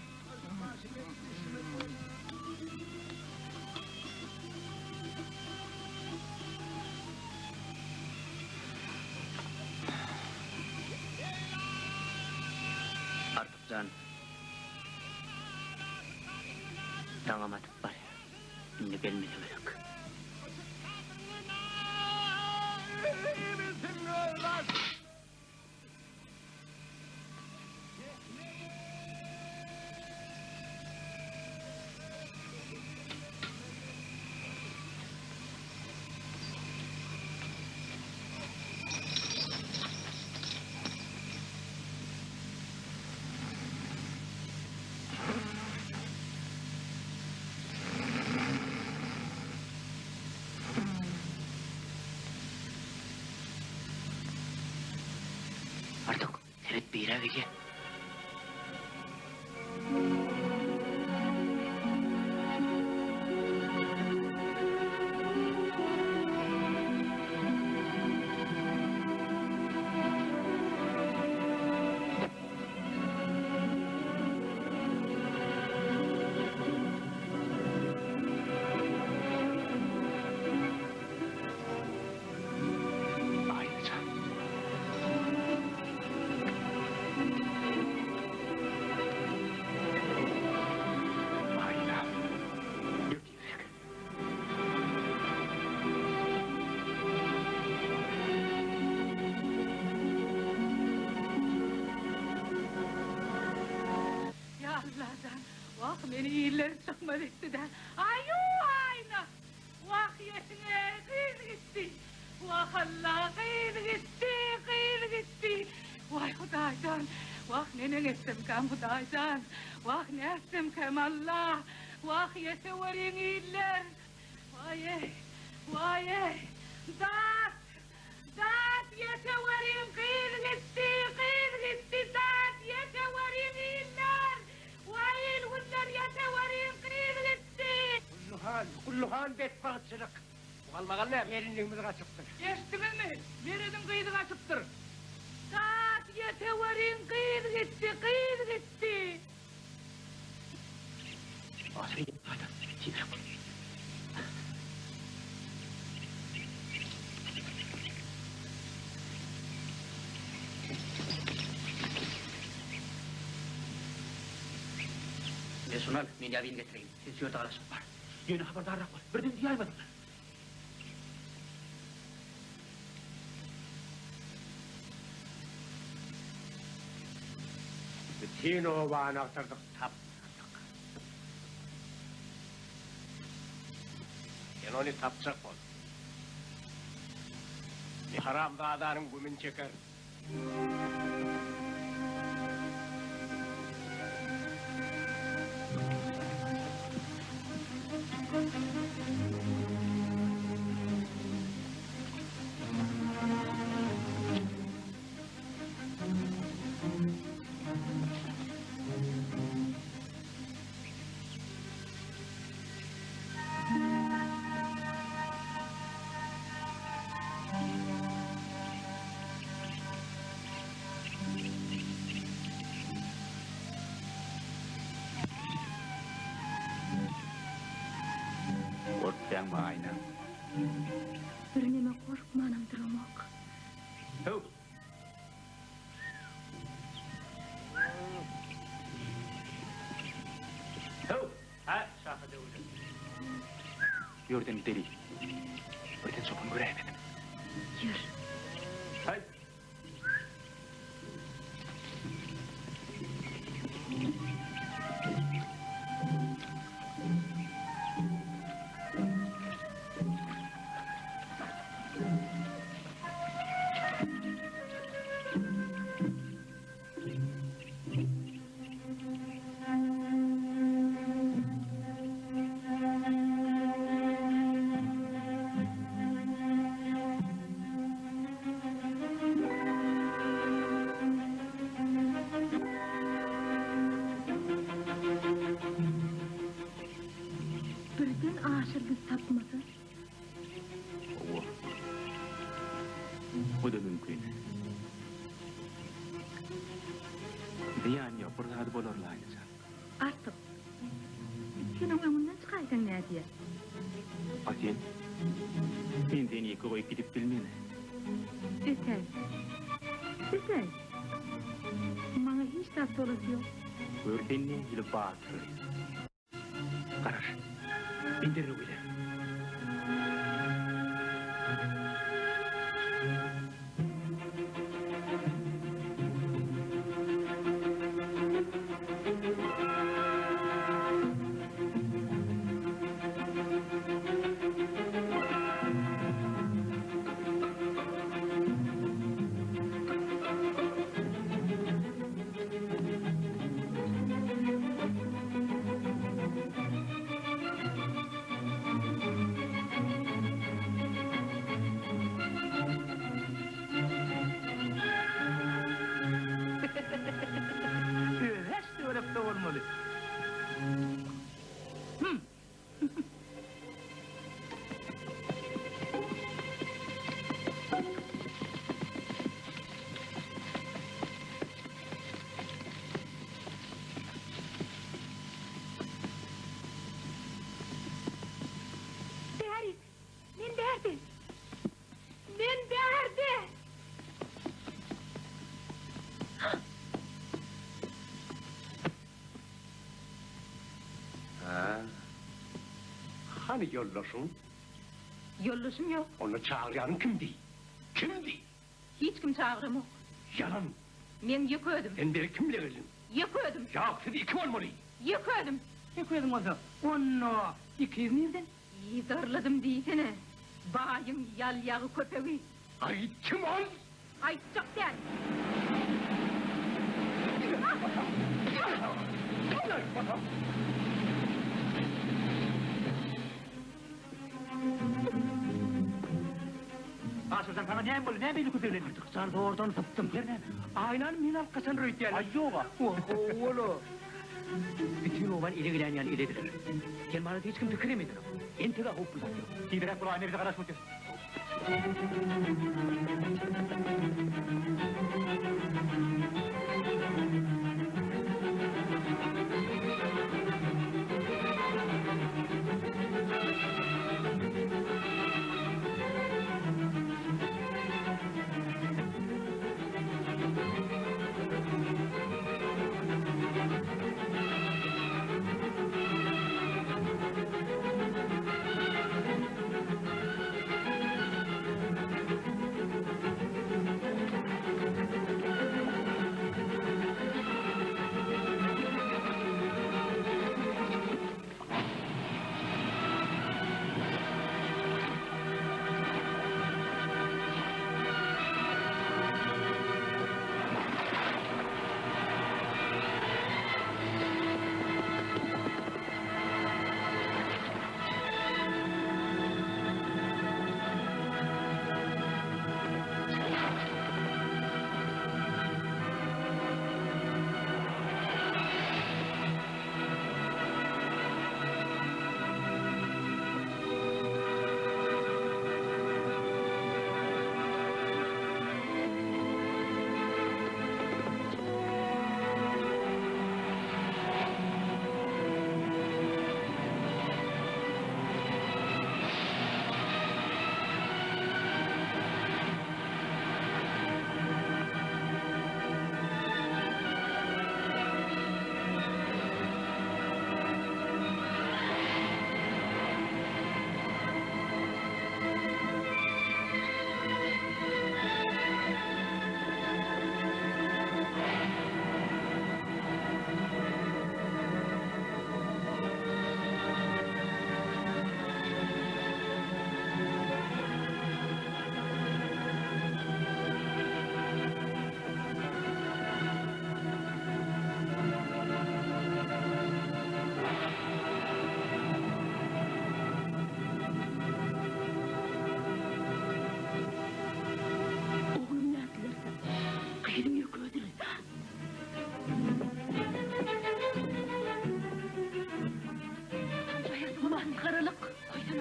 Artık can. Dağamadık var. Şimdi gelmedi bırak. Artık evet bir eve gel. Aynı can. Aynen. Yürüyerek. Ya Allah'tan. Vah beni iyileri çıkmaz istiden. Ayu ayna. Vah yetine kıyır gitti. Vah Allah kıyır gitti, kıyır gitti. Vay Hudaycan. Vah nenen ettim kan Hudaycan. Vah ne ettim kem Allah. Vah yete varin iyiler. Vay ey, vay ey. Zat, zat yete varin kıyır gitti, kıyır gitti. Zat yete varin iyiler. Vay ilhunlar yete varin kıyır gitti. Kulluhan bet bağıtçılık. Kalmaganlar erinliğimiz kaçıptır. Geçtiniz mi? Neredin kıydı kaçıptır? Saat yete varin kıyır gitti, kıyır gitti. Hadi. Çiğdem. Sunal, meni abin getireyim. Siz yurda alasın var. Yeni haberdarlık var. Birden diye aymadım. Bütün obağını aktırdık. Tap. Sen onu tapacak ol. Bir haram dağdanın gümün çeker. Korksan mı aynen? Bir neme korkmanım durmak. Hıv! Hıv! Ha, şahıda öyle. Yordam deli. Birden sopun göremedim. Yürü. Hay! Birden aşırı tapmadı. Oo. Bu da mümkün. Ziyan yok, burada hadi bolorlayacak. Artık. Senin ömünden çıkaydın ne diye? Aten, ben seni iki koyup gidip bilmeyene. Ötey. Ötey. Bana hiç dert olası yok. Örtenine gidip bağırtırız. Karar, bindirir öyle. Hiç de öyle olmalı. Derdi. Ben derdi. Ben derdi. Ha. Hani yollaşın? Yollaşım yok. Onu çağıran kimdi? Kimdi? Hiç kim çağırımı. Yalan. Men yıkıyordum. Ben beri kimle geldim? Yıkıyordum. Ya siz iki olmalı. Yıkıyordum. Ne koydum o zaman? Onu 200 nereden? İyi darladım diyesene. Bayım yal yağı köpeği. Ay kim ol? Ay çok der. Asılsan sana ne böyle ne beni kudurin? Artık sardı oradan tıptım. Aynen min arkasını rüytiyel. Ay yoga. Oğlu. Bütün ovan ile gelen yani iledilir. Sen bana hiç kim tüküremedin. Ente de hop bulak. Tiderek kulağına bize karışmak.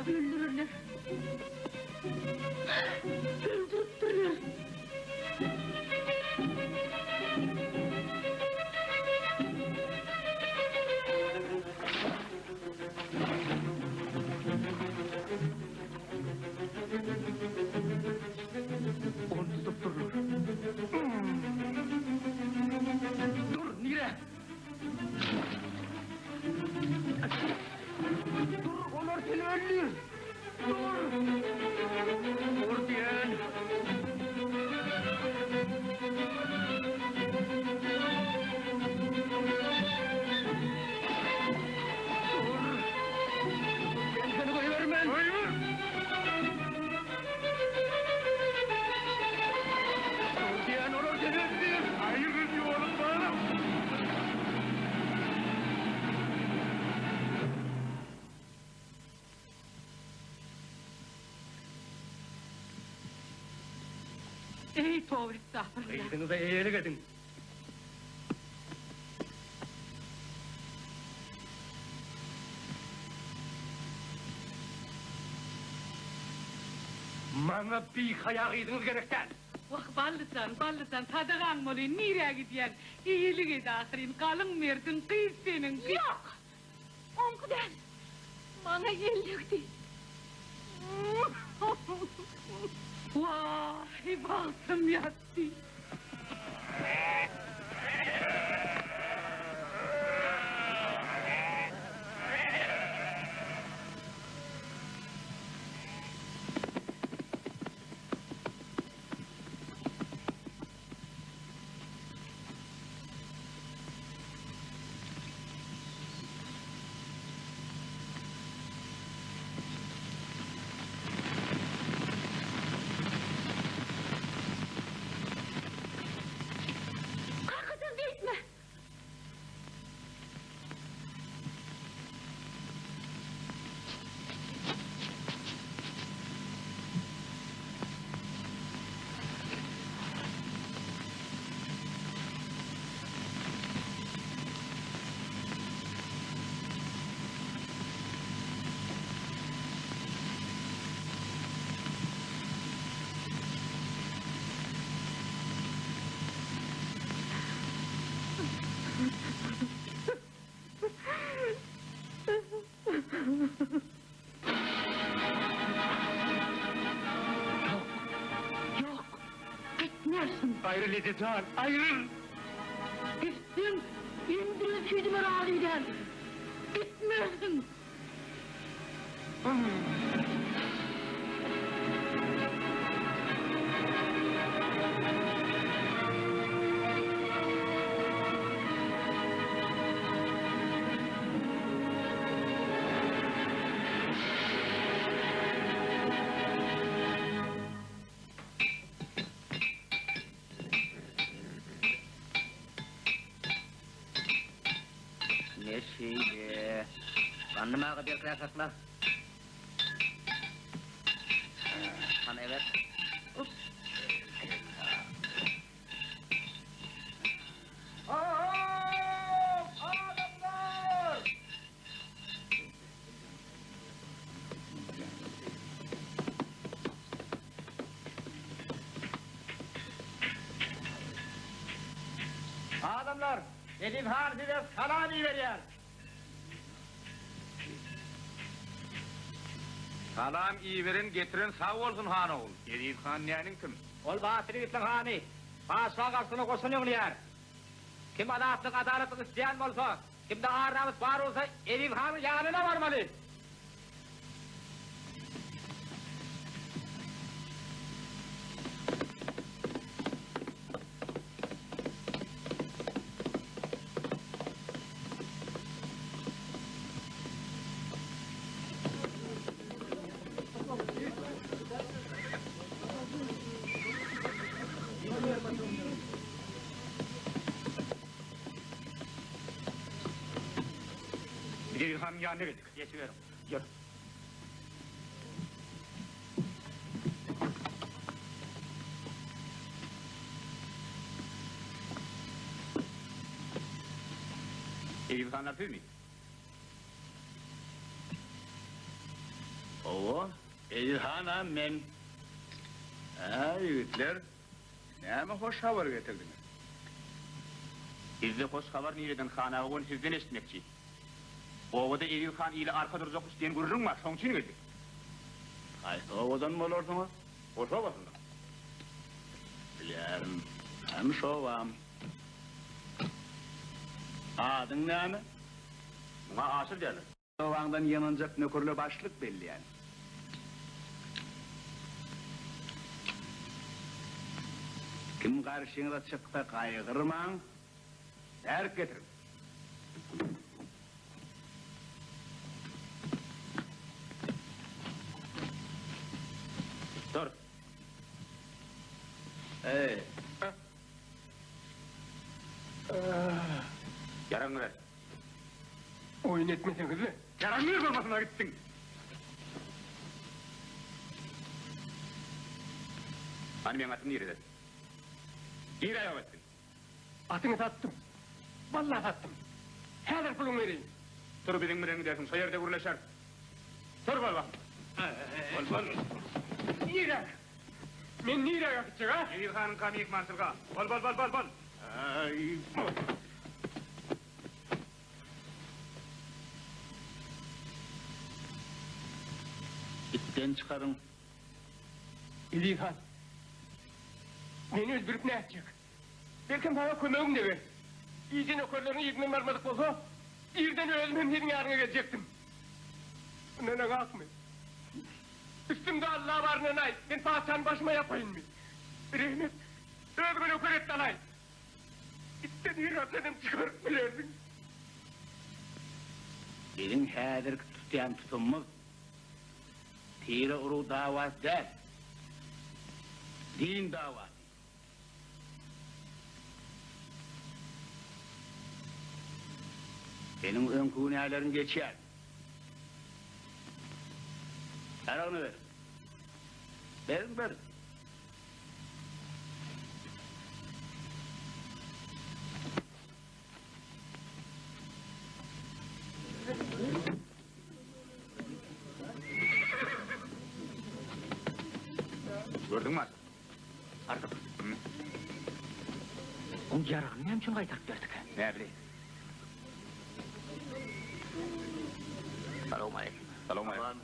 öldürürler. Öldürüp duruyor. Onu tutup durur. Dur, nire? Dur, onlar seni öldür. Dur. Dur diyen. Dur. Ben seni koyuvermem. Hayır. Dur diyen, onlar seni öldür. Hayır diyor oğlum bana. Ey tövbe estağfurullah. Kıydınıza eğelik edin. Bana bir kaya kıydınız gerekten. Vah ballısan, tadağan molu, nire gidiyen? İyilik et ahirin, kalın merdin, kıyız senin, kıyız. Yok! Onkudan! Bana geldik değil. Vay, baktım yattı. Kalkıtın gitme! Yok, gitmersin. Ayrıl Editan, ayrıl! Gitsin, indirin süydümer ağlıyden. Gitmersin. Ne şeydi? Kanlıma kadar kıyasakla. Sana evet. Adamlar! Adamlar, Elif Han size salam veriyor. Salam iyi verin, getirin sağ olsun han oğul. Elif Han nenin kim? Ol Basri Gittin Han'ı, Paşa karşısına koşun yönlüyor. Kim adaletlik adaletlik isteyen olsa, kimde ağır namus var olsa Elif Han'ın yanına varmalı. Elif Han yanına gittik. Geçiverim. Gör. Elif Han yapıyor mu? Oo, Elhan'a men. Yiğitler, näme hoş haber getirdiniz? Bizde hoş haber nireden hanağı on sizden eşitmekçi. Ovada Elilhan ile arka duracak isteyen görürün var, şoň üçin geldik. Qaysi ovadan bolorsunuz? Hoş ovasında. Bilerim, hem şovam. Adın näme? Buna aşır derler. Şovağından yanıncak nökürlü başlık belli yani. Kim karşına çıktı kaygırman, terk getirin. Dur. Yaran ver. Oyun etmeseniz mi? Yaran ver olmasına gittin. Hani ben atım nireden? Bir ayağı ettin. Atını sattım. Vallahi sattım. Her pulunu vereyim. Dur bizim birini dersin, soyerde vurlaşar. Dur bal bak. Bal. Nire? Men nire yakıtacak ha? Elilhan'ın kamiyik mansırga. Bal. Ay. İtten çıkarın. İlhan. Beni öldürüp ne yapacak? Belki bana kömeğim de ver. İyice nökerlerini yedine vermedik olsa, yerden ölmem yerin yarına gelecektim. Nene kalkma. Üstümde Allah var nenay. Ben padişahın başıma yapayım mı? Rehmet, öldürme nöker et nanay. İstediği rahatladım çıkarıp bilerdin. Bizim häzir tutýan tutumumuz tire uru davat değil. Din davat. Benim önkünelerim geçer. Tarağını ver. Ver. Gördün mü? Artık. Onun yarağını ne için kaytarıp verdik? Ne bileyim. Selamun aleyküm.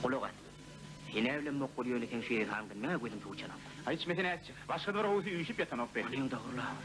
Kulağa. Yine evlenmek oluyor iken şey hangi ne koydum tuğçana. Hiç mesele etçi. Başka bir oğuzu uyuşup yatan o be. Alayım da hırla.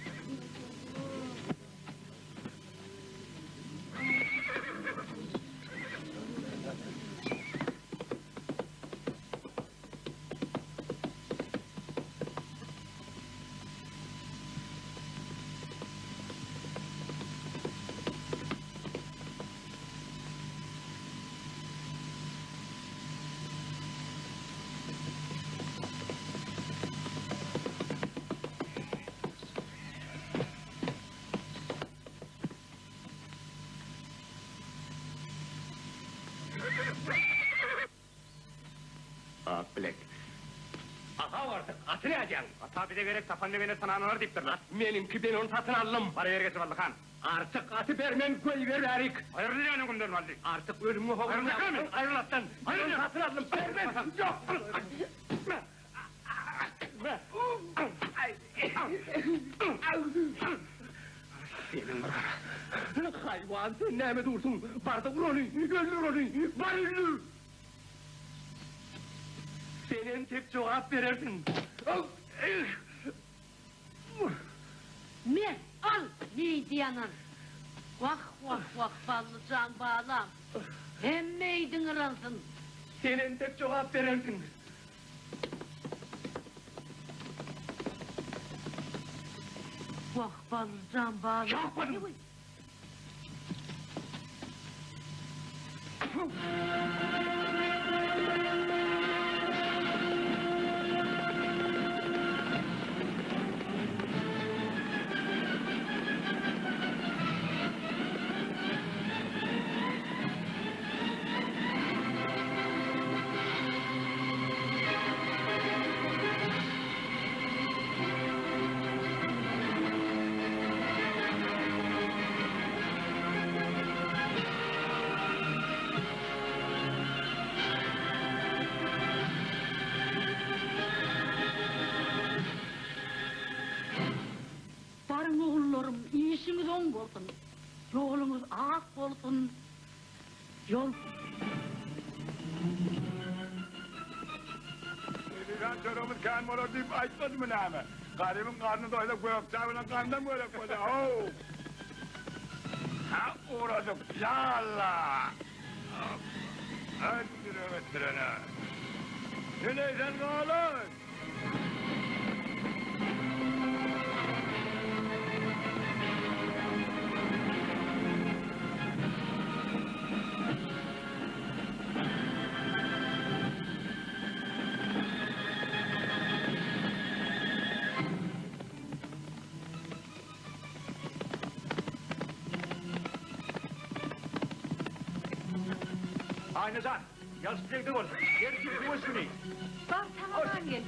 Bilek. Aha vardı, atını yacaksın. Ata bize gerek tapanlı beni sana anılar deyip durlar. Benimki ben onu satın aldım. Para yer geçir Khan. Artık atı vermem, koy ver Erik. Hayırlı yani gündür valli. Artık ölümü hoğurlu Ayrıl yaptın, mı? ayrıl attan. Ayrıl Ben ya. satın aldım, vermem. Yok. Senin hayvan, sen neyme dursun? Barda vur onu, öldür onu, var öldür. Senin tek cevap verirsin. Ne? Al! Ne diyanın? Vah ballı can bağlam. Hemmeydin ıransın. Senin tek cevap verirsin. Vah ballı can bağlam. Yapmadım. bolsun. Yol. İlihan çoramız kan mola deyip açmadı mı nâme? Garibin karnı doydu koyup çavına kandan böyle koydu. Ha uğradık ya Allah! Öttürene. Neysen oğlum? Aynadan, yazıklıkta var. Gerçi bu usulü. Bak tamam gel.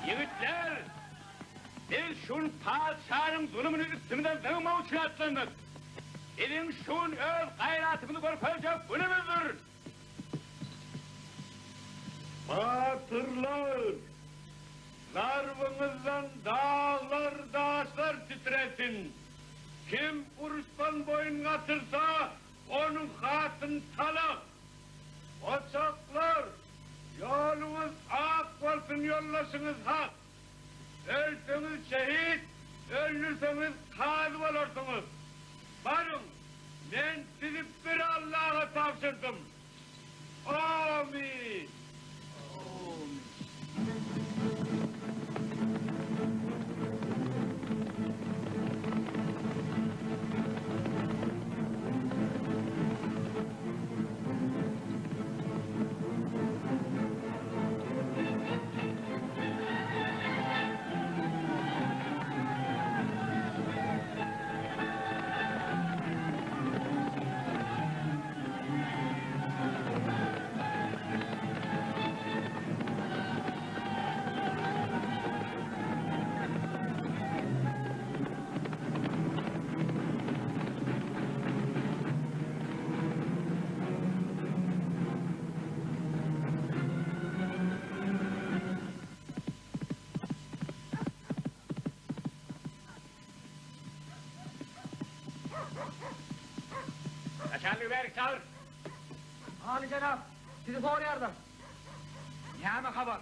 Yigitler, biz şun padişahın zulümünün üstünden dağılmak için atlandık. Bizim şun öz gayratımızı görüp ölecek günümüzdür. Batırlar, narvınızdan dağlar dağlar titresin. Kim urustan boyun katırsa onun hatın talak. Oçaklar, yolunuz ak olsun yollasınız hak. Ölseniz şehit, ölürseniz kadı olursunuz. Varın, ben sizi bir Allah'a tavsırdım. Amin. Kaçarlı ver çağır. Ali cenab, sizi soruyorum. Ne mi haber?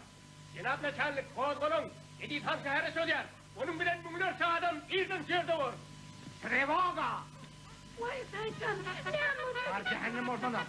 Cenab Neçarlık, kozgolun. Yedi tam şehre söyler. Onun bilen bunlar adam birden sıyırdı var. Trevoga! Vay saycan, ne anladın? Var cehennem ortada.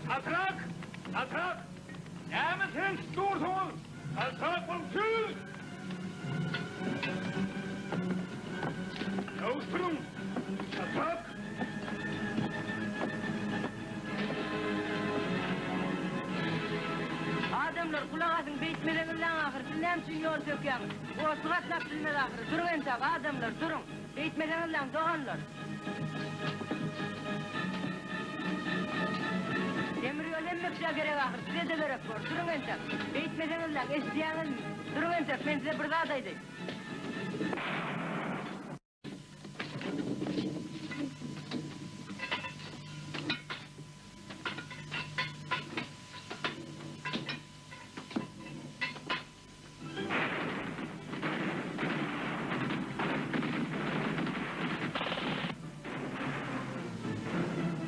Satrak! Satrak! Ne misiniz? Dursunuz! Satrak olmuşsunuz! Yavuşturun! Satrak! Adamlar kulak asın beytmelerinden ahır. Dinlem için yol söküyorsunuz. O sıratla bilmez ahır. Durun entak adamlar durun. Beytmeden lan doğanlar. Demir yol emmekçe gerek ahır, size de gerek var. Durun enter. Beytmeden lan, isteyenin. Durun enter, ben size bir daha daydım.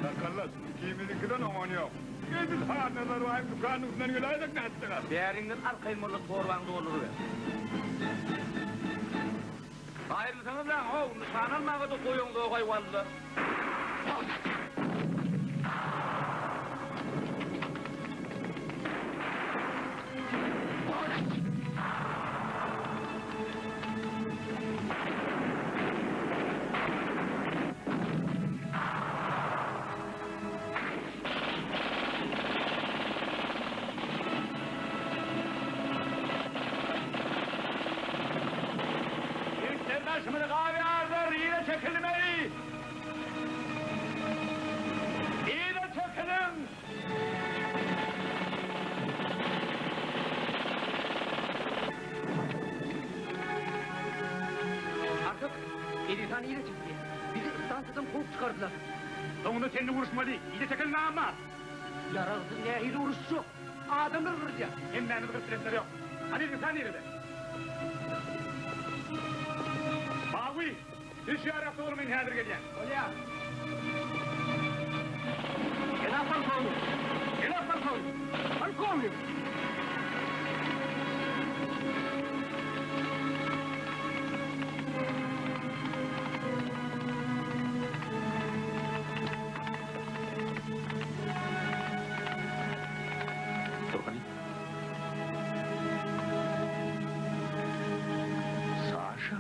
Sakallas, kimininkinden aman yok. Biz hanalar var, dükkanın üstünden gelecek ne ettiler? Değerinden arkayımırlı torbandı olur be. Hayırlısınız lan, o sanılmağı da koyun da koy vallahi. Başımını kahve ardır, yine çekilmeyi! Yine çekilin! Artık İlhan iyice çıktı. Bizi ıstantıdan kovup çıkardılar. Sonunda seninle vuruşmadı. İyice çekilin ama. Yaralısın diye hiç uğruş yok. Adamı vuracak. Hem benim kırptırenleri yok. Hadi sen nerede? Mavi, düş yarabda olmayın hadir geleceğim. Olya. Gel aslan kovlu. Gel aslan kovlu. Al kovlu. Turgany. Sasha.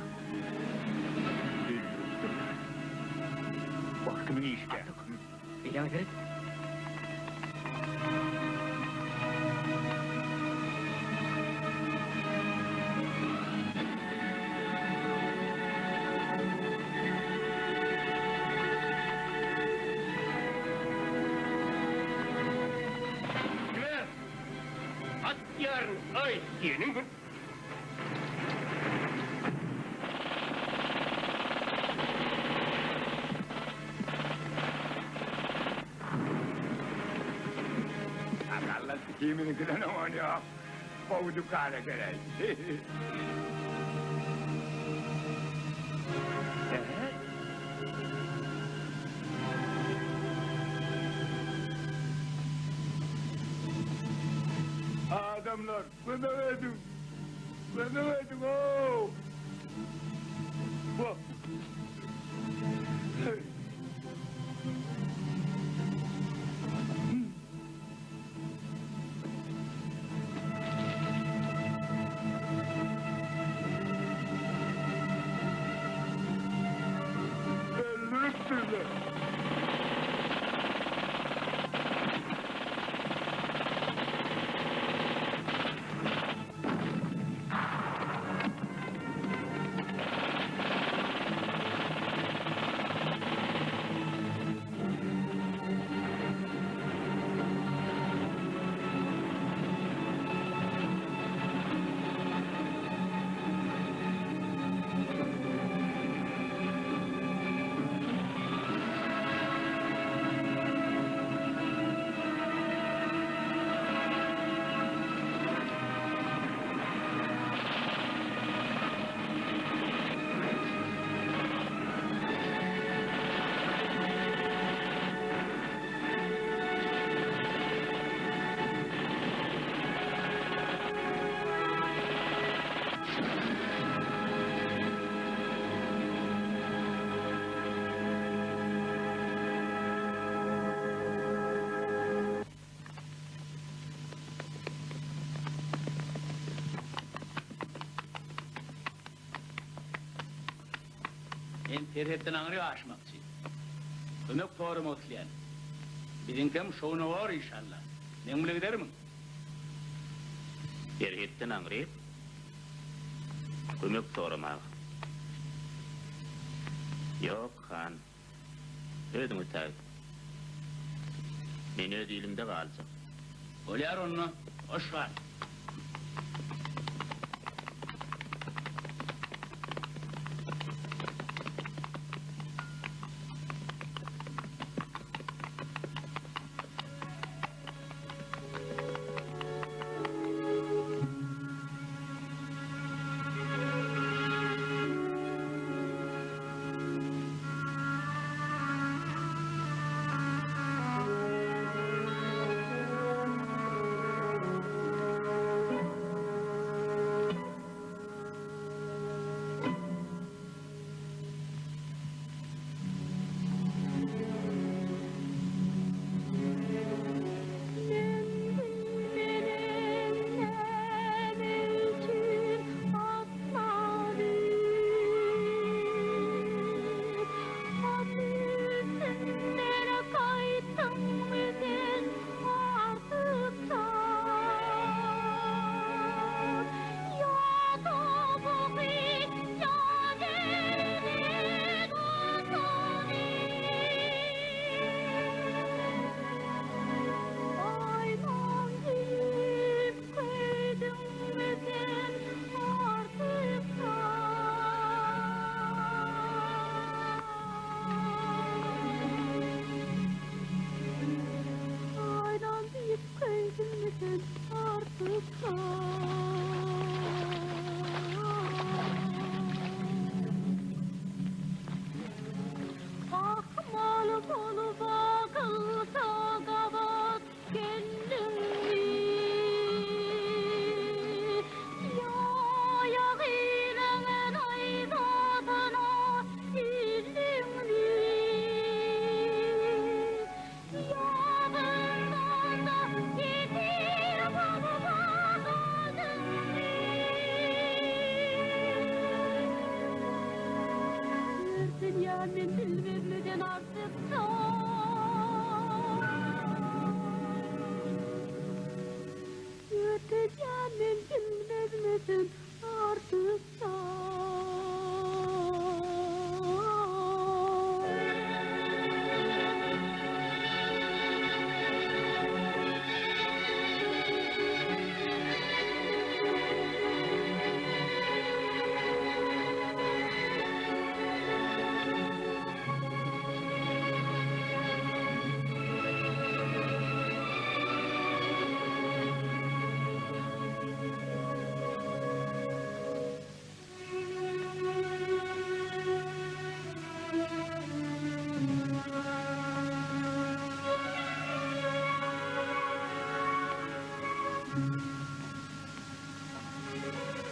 Vaktimin işte. İlan gerek. At yarın, ay, yenin gün. Sakallas, kimininkinden aman yok. O dükkana gerek. Adamlar, kınavedim. Kınavedim, ooo. Bu. Öldürüptürler. Men terhetden ağrı aşmakçı. Kömek doğrum otlayan. Bizimkem şoğuna var inşallah. Men bile giderim. Terhetden aňryp kömek soramak. Yok han. Ödüm ötay. Men öz ilimde kalacak. Olyar onu, hoş var.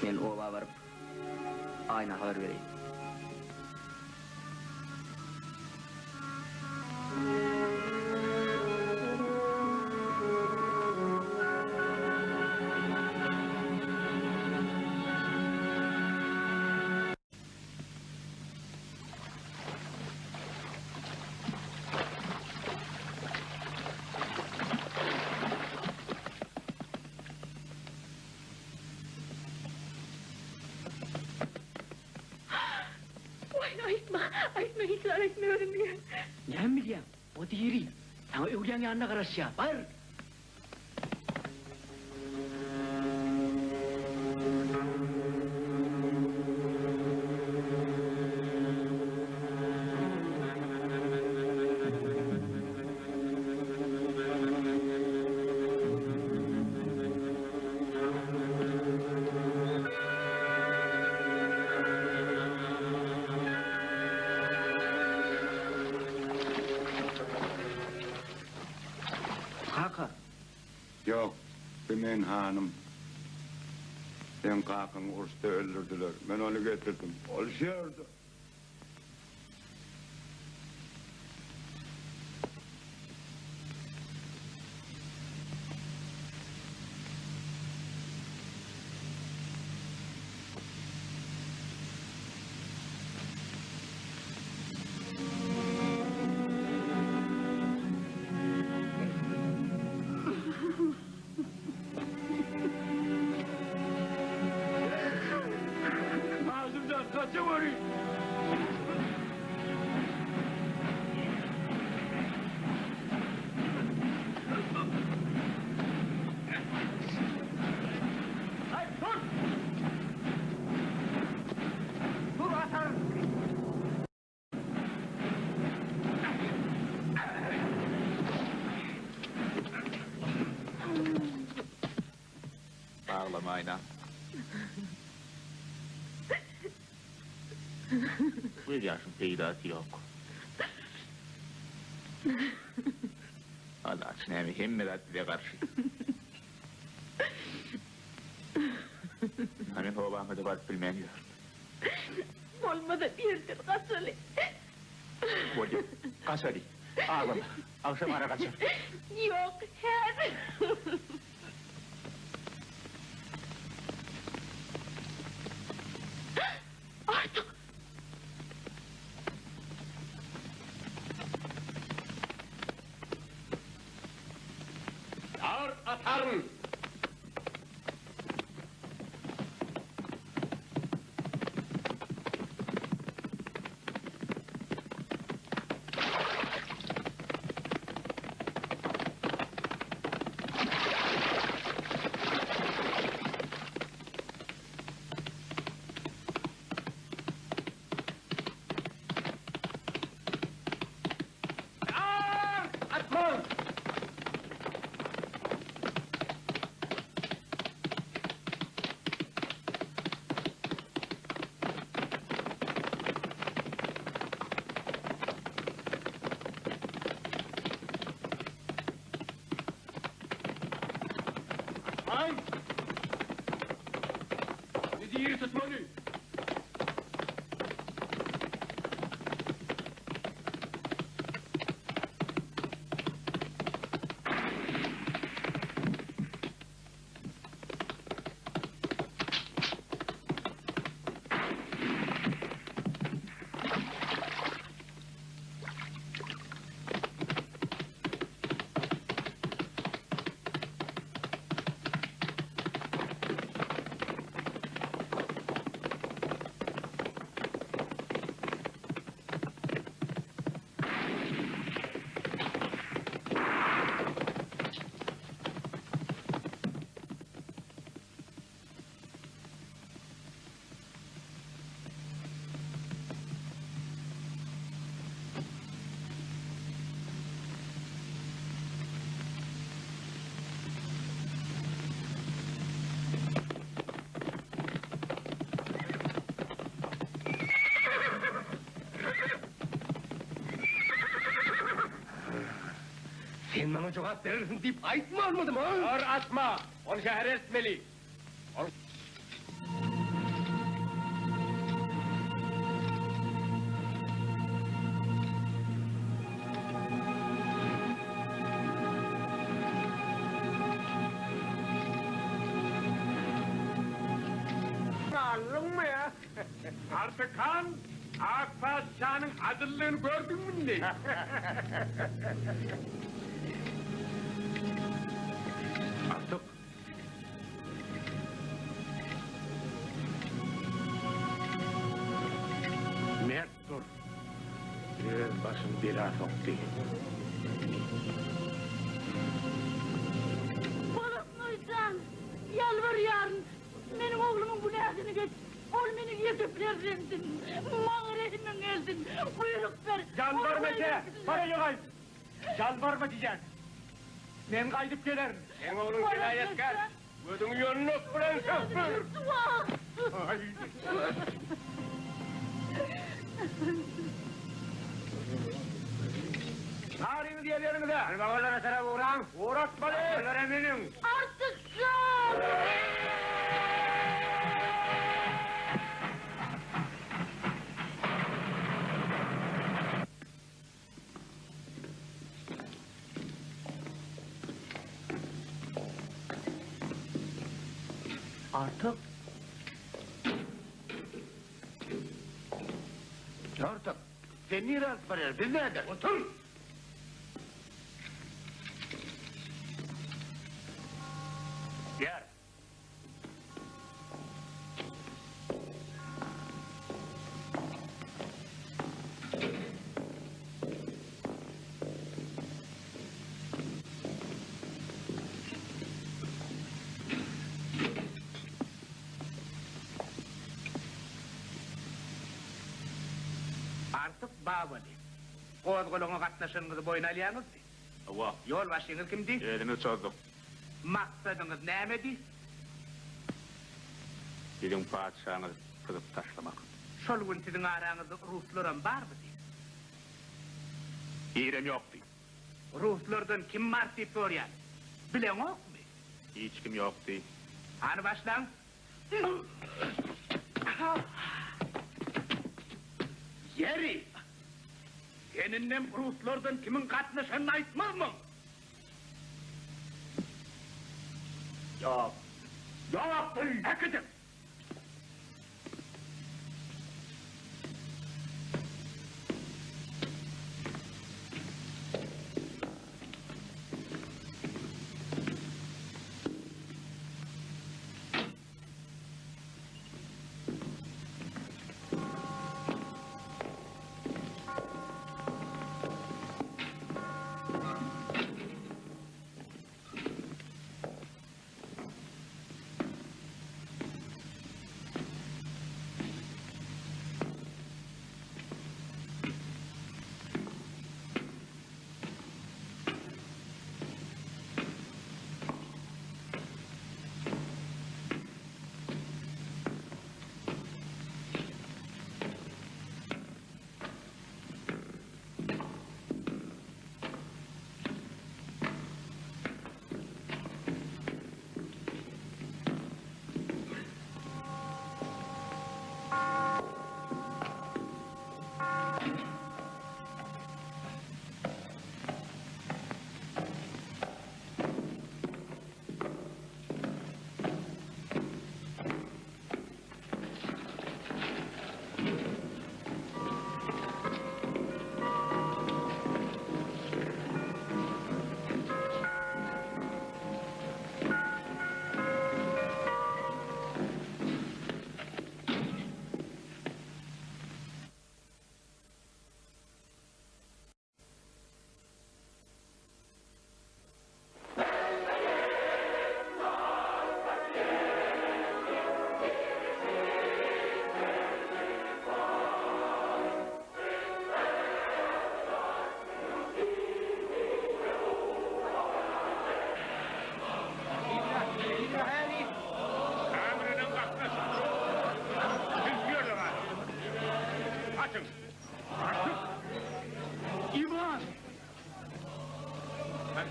Men ova varıp ayna haber vereyim. Aytma hiç öğretmiyorum diye. Ne bileyim, o diri. Sana öğlen yanına karışıyor, var. Kaka, Yok, Bimen hanım. Sen kakanı urusta öldürdüler. Ben onu getirdim. Oluşuyordu. Ağzımdan kaçı vuruyor. ağlama ayna. Bu yaşın peydatı yok. Allah aşkına himmet bize karşı. Hani babamı da var bilmiyor. Olmadı birdir kaçalı. Boldi, kaç hadi. Ağlama, akşam ara kaçar. Yok her. Artık. Ağır atarım. Ağır atma. Ay! Ne diye tutmalı? Sen bana cevap verirsin deyip ait mı almadım ha? Ağır atma, onu şehre etmeli. Ağırlın mı ya? Artık kan, Akpaşa'nın adillığını gördün mü ne? Artık mert dur. Biraz başın bela soktu. Balıkmaysan, yalvarıyorum. Benim oğlumun bu nehrini geç. Ol beni yetip versinsin. Mağarehimin elsin. Buyruk ver. Yalvarma ki, bana yok ay. Yalvarma diyeceksin. Ben kaydıp gelirim. Sen oğlun cinayetkar. Ödün yönünü öpüren söpür. Tarihini diyelerinize. Hani babalara sana uğran. Uğratma de. Babalar eminim. Artık son! Artık Artık. Sen niye rahat varıyor? Biz nerede? Otur. Gel. Artık bağmadı. Kozgulunu katlaşınızı boyun alyanız. Allah, Yol başınız kimdi? elimi çözdüm. Maksadınız neydi? Bizim padişahını kızıp taşlamak. Şol gün sizin aranızda Ruslarım var mı diye. İrem yok diye. Ruslardan kim var deyip soruyan? Bilen yok mu? Hiç kim yok diye. Hani başlan? Yeri! Seninle Ruslardan kimin katlaşanını aytmaz mı? Yok. Yok değil. Hakikaten.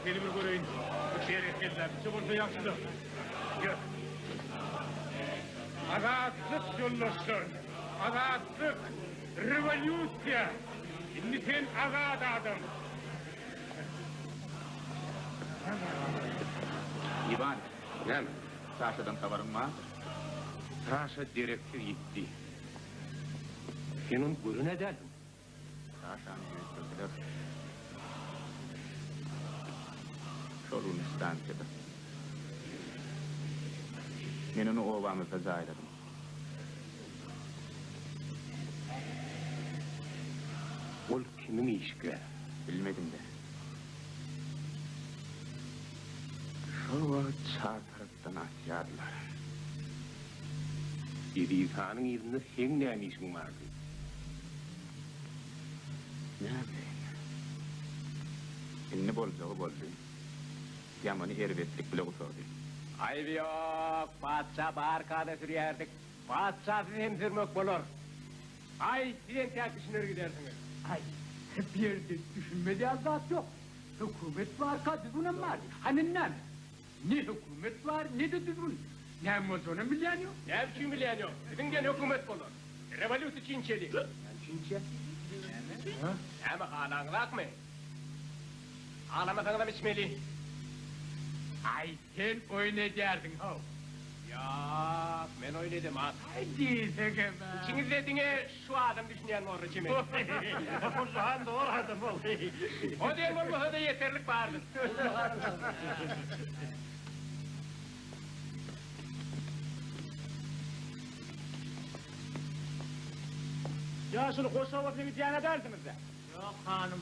Seni bir göreyim. Bu şehre geldiler. Çıkırsa yaxşıdır. Gel. Azatlık yoldaşlar. Azatlık. Revolüsya. Şimdi sen azat adam. İvan, Ne mi? Saşa'dan haberin var. Saşa direktör gitti. Senin gurur ne derdim? Saşa'nı götürdüler. Şolun istansiyada. Men onu ovamızda zayladım. Ol kimin işki? Bilmedim de. Şova çar taraftan asyadılar. İrisanın yerinde sen ne işin vardı? Ne bileyim. Inni bolcağı boldu. Yamanı ervetlik bile usordu. Ayıp yok, padişah barkada sürüyerdik. Padişah sizi hemzirmek olur. Ay, sizin tek düşünür gidersiniz. Ay, bir yerde düşünmediği azat yok. Hükümet var, kadının var. Hani ne? Ne hükümet var, ne de düzgün. Ne mozonu bilen yok. Ne biçim bilen yok, sizin gene hükümet olur. Revolüsü Çinçeli. Çinçe? Ama ağlanılak mı? Ağlamasanız da biçmeli. Ay, sen oynayardın ha. Ya, ben oynadım ha. Haydi Zegeme. İçiniz dediğine şu adam düşünen olur kimi. O zaman doğru adam ol. O değil mi bu hıda yeterlik vardır. Ya şunu Koşova'sını bir diyan edersiniz de. Yok hanım.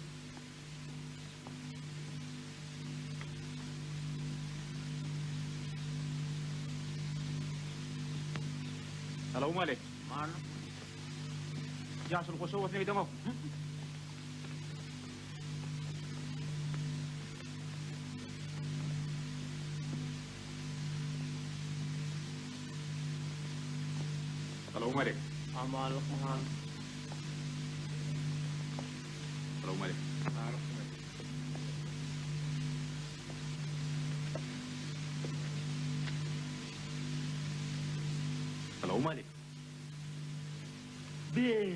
Selamun aleyküm. Hanım. Ya şunu Koşova'sını bir demem. aleyküm. Amalık mı? Selamun aleyküm. Selamun aleyküm. Be,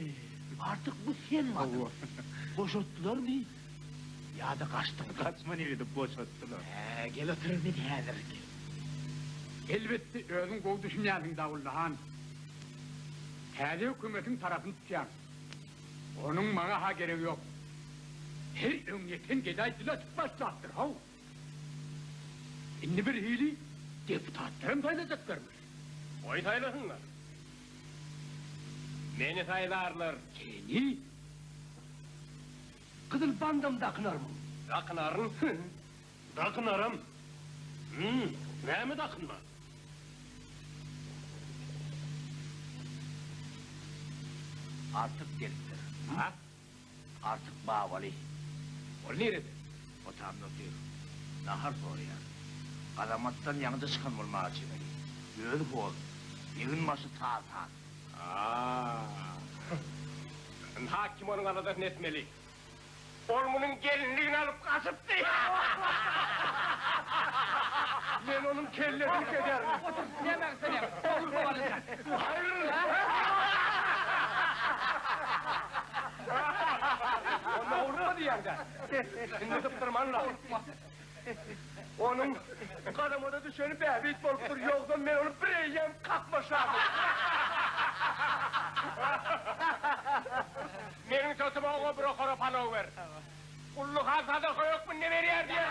artık bu sen mi adın? Boşalttılar mı? Ya da kaçtın. Kaçma nerede boşalttılar. Gel oturun ne diyedir ki? Elbette özün kov düşünmeyedin Davullahan. Hadi hükümetin tarafını tutacağım. Onun bana ha gereği yok. Her ümmetin geday dile çıkmaşlattır hav. Şimdi bir hili deputatlarım sayılacaklarmış. Oy saylasınlar. Beni saylarlar. Seni Kızıl bandımda akınar mı? Dakınarın. Dakınarım. Ne mi dakınma? Artık geliktir. Ha? Artık bağvali. O nerede? O tam diyor. Nahar soruyor. Adamattan yanında çıkan olmaya çeviri. Yürü bol. Yığın başı ta. Hakim onun anadan etmeli. Ormunun gelinliğini alıp kaçıp değil. Ben onun kellesini kederim. Otur, ne baksan yap. Olur kovalayacak. Hayır. Onda vurma diyende. Şimdi tıptırman lazım. Onun kadamada düşeni bebit bolup dur. Yoksa ben onu bireyem kalkmaşam. Benim sözüme ona bir okara pano ver. Kulluk hasadı yok mu ne veriyor diye.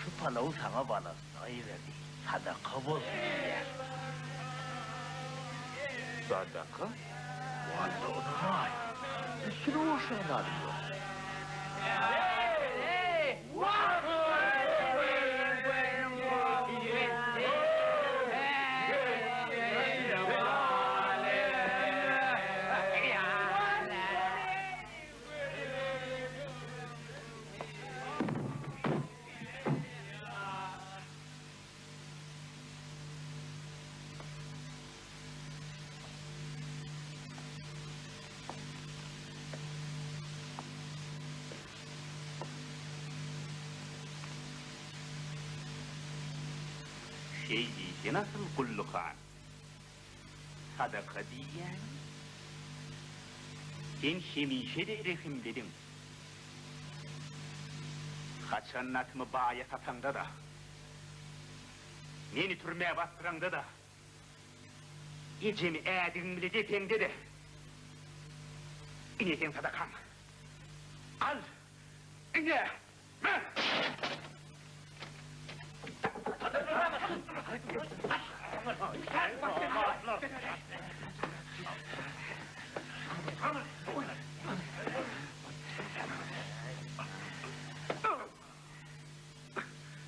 Şu palavu sana bana sayıverdi. Sadaka bol. Sadaka? Vallahi onu var. Bir sürü uşağın arıyor. Şeyi nasıl kullukan? Sadaka diyen. Sen şemişe de erefim dedim. Kaçan atımı bağya satanda da. Beni türmeye bastıranda da. Gecemi eğdin bile defende de. İneten sadakam. Al. İne.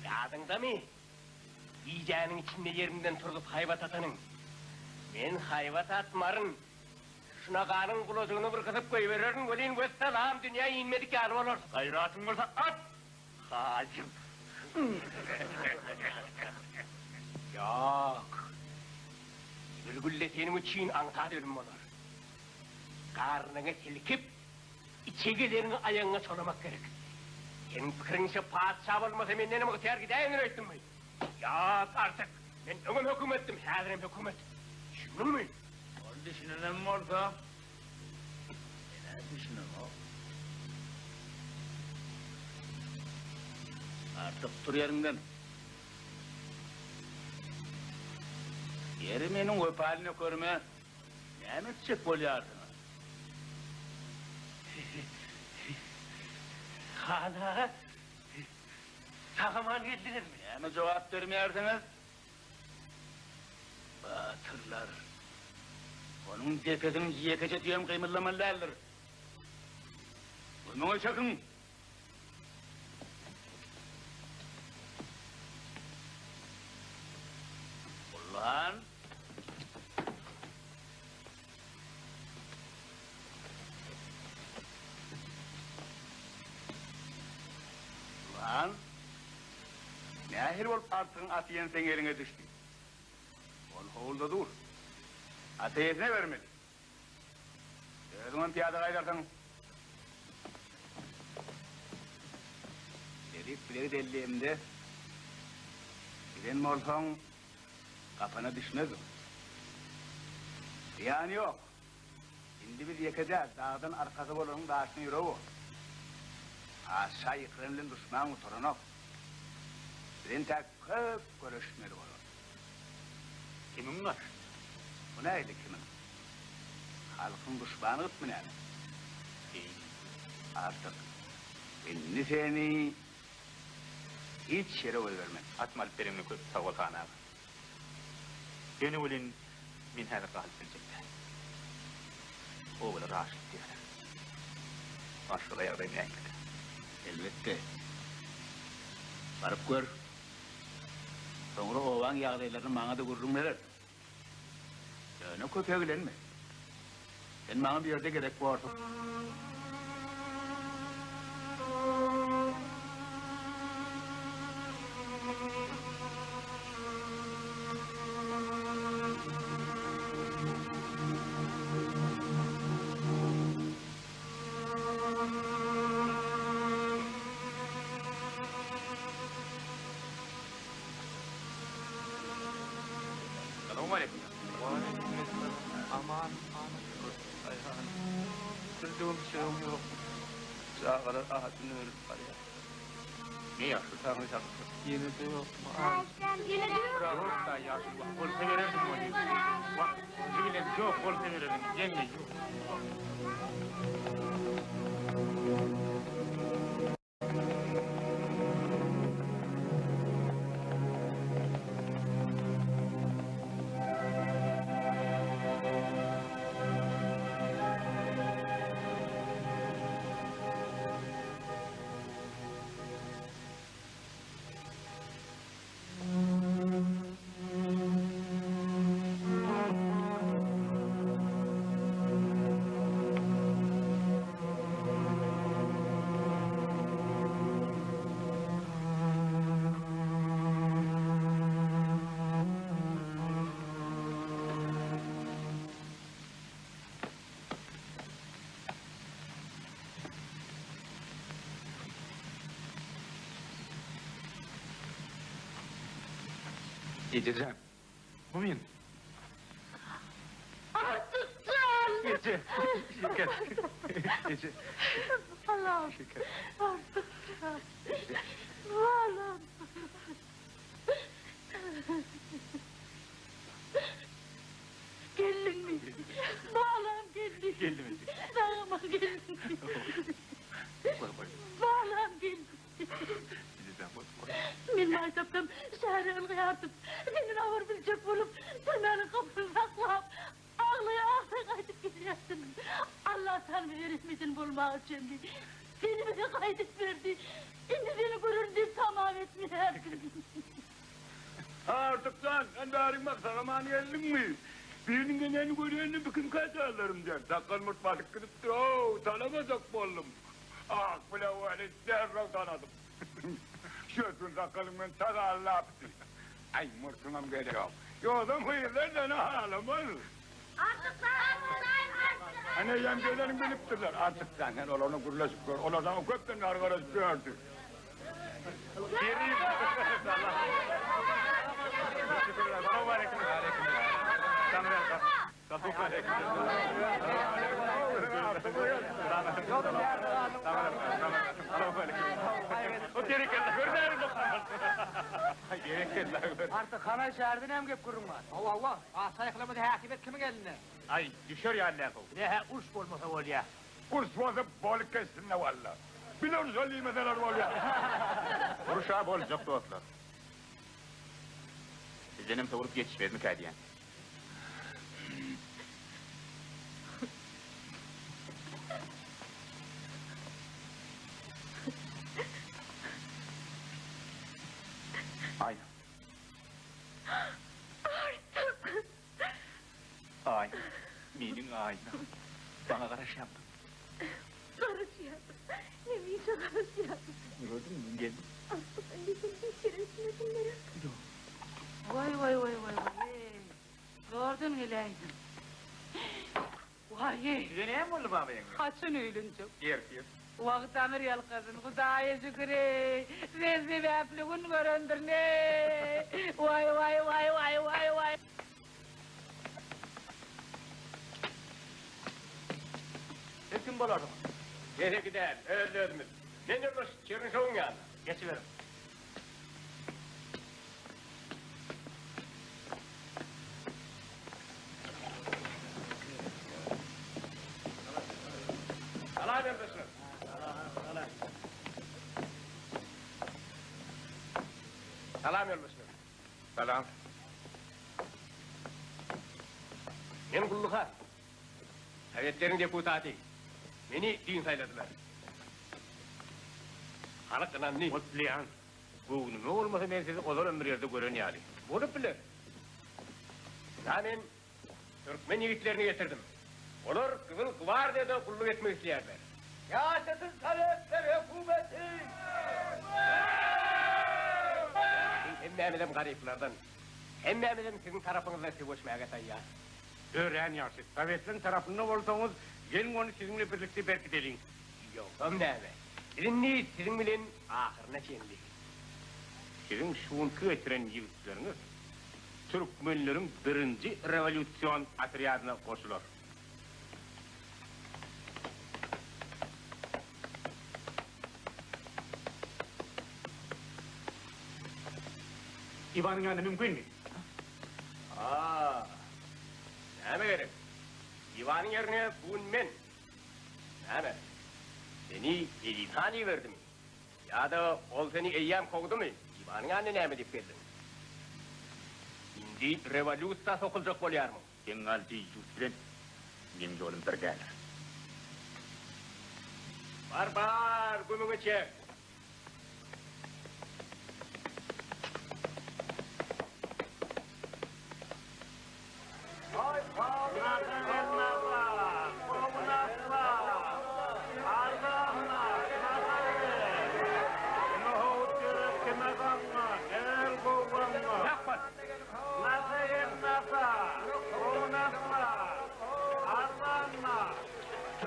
Yadında mı? Yiyeceğinin içinde yerinden turup hayvat atanın. Ben hayvat atmarım. Şuna kanın kulucuğunu bırkıtıp koyuveririm. Gülün vesselam dünya inmedik yarı olur. Hayratın varsa at. Hacım. Yok. Bülgülle senin için antar ölüm olur. Karnını silkip, içegilerini ayağına solamak gerek. Senin fikrinse padişah olmasa ben nenem ihtiyar gideyim öğrettim mi? Yok artık. Ben önüm hükümettim, hazırım hükümet. Şunun mu? Onu düşünelim mi orta? Ne düşünelim o? Artık dur yerinden. Yeri benim öp haline görme. Ne edecek bol yardımı? Ana, sağaman geldiniz mi? Ne cevap vermeyerdiniz? Batırlar. Onun tepesini yiyekece diyem kıymırlamalılar. Burnunu çakın. Ulan! Nähir bolup artığın atıyen sen eline düştü. Ol hovulda dur. Ateyesine vermedi. Özünden piyada kaydarsan. Dedik bileri delliğimde. Bilen mi olsan kafana düşmez o. Yani yok. Şimdi biz yekeceğiz. Dağdan arkası bolunun dağışını yürü o. Aşağı yıkırınlığın düşman oturun bilen tek köp görüşmeli olur. Kimin var? Bu neydi kimin? Halkın düşmanı mı yani? Artık beni seni hiç yere oy vermem. Atmal perimni köp sağol hana. Beni ulin min hada qalsın çekti. O bula raşit diyor. Başka yerde ne ekle? Elbette. Barıp gör. Sonra ovan yağdaylarını bana da vururun verir. Ne köpeğilenme. Sen bana bir yerde gerek var. Selamun aleyküm. Aman. Ayhan. Bildiğim şeyim yok. Sağa kadar ahatını verip paraya. Ne yaşlı? Tanrı şarkı. Yine de yok. Yine diyor. Yok da yaşlı. Bak kol severirdim onu. Bak cümle çok kol severirdim. Yenge yok. Gececeğim. Bu muyum? Artık sen. Gece. Şeker. Gece. Allah'ım. Şeker. Artık sen. Allah'ım. Geldin mi? Bağlam geldin. Geldi mi? Dağıma geldin. Bağlam geldin. Gececeğim. Men maytaptam şäherden gyartyp, senin awar bilecek bolup, türmäniň kapyny saklap, ağlaya gaýdyp gelýärsin. Allah sana vermedin bolmak üçin. Seni bize gaýdyp berdi. Indi seni görür diýip tamam etmeýärsin. Artık sen darin bak sana geldin mi? Birinin geneni görüyenini bütün kaçarlarım der. Sakal mutfalık kırıp dur, tanımasak bollum. Ah, bile o hani derrav tanıdım. Şötün sakalımın tadı laptı. Ay mırtınam geliyor. Yolum hıyırlar da ne halamaz. Artık sen, Hani yemcelerin bilip durlar. Artık sen olanı gurlaşıp gör. Oladan o köpten arkadaş gördü. Geri. Teşekkürler. Selamun aleyküm. Artık kana şehirden hem gep kurulmaz. Allah. Sayıklamada hakibet kime geldin? Ay düşür ya Allah'ım. Ne ha uç olmasa ol ya. Kurs bozup balık kessin ne valla. Biliyor söyleyeyim edeler var ya. Vuruşağı bolacak dostlar. Sizlerim savurup yetişmez mi kaydiyen? Aynen. Ay, menin ayna. Bana karış yaptın. karışıyordum. Ne bileyim karışıyordum. Gördün mü? Geldim. Aslında bir keresinde oğlum abi? Kaçın öylünce. Yer. Vaqt amir yalqazın, Hudaya şükür ey. Rezbi väpliğin göröndür ne? Vay. Kim bolardı? Gene gider, öldürdümüz. Ne nörmüş, çerin şoğun yanına. Geçiverim. Salam emresiz. Salam emresiz. Salam. Men Gulluha. Sovetlerin deputatı. Meni din sayladılar. Halk ananni. Mutliyan. Bu nime olmasa men sizi ozor ömür yerde görön yani. Bolup bilir. Ben Türkmen yigitlerini getirdim. Onlar Kızıl Gvardiyada kulluk etmek isterler. Siyasetin talepleri hükümeti. Hemmemizim gariplerden. Hemmemizim sizin tarafınızda sevişmeye sayya. Öğren yaşıt. Sovetlerin tarafında olsanız gelin onu sizinle birlikte berkidelin. Yok, ömdeme. Sizinli sizin bilin ahırına çenli. Sizin şuunku etiren yigitleriniz Türkmenlerin birinci revolüsyon atriyadına koşulur. İvan'ın yanında mümkün mü? Neme gerek? Divanın yerine bugün men. Neme? Seni Elifani verdim. Ya da ol seni eyyam kovdu mu? Divanın yanına neme deyip geldin? Şimdi revolüsyon sokulacak oluyor mu? Kengaldi yüzden benim yolum bir gelir. Barbar, gümünü çek.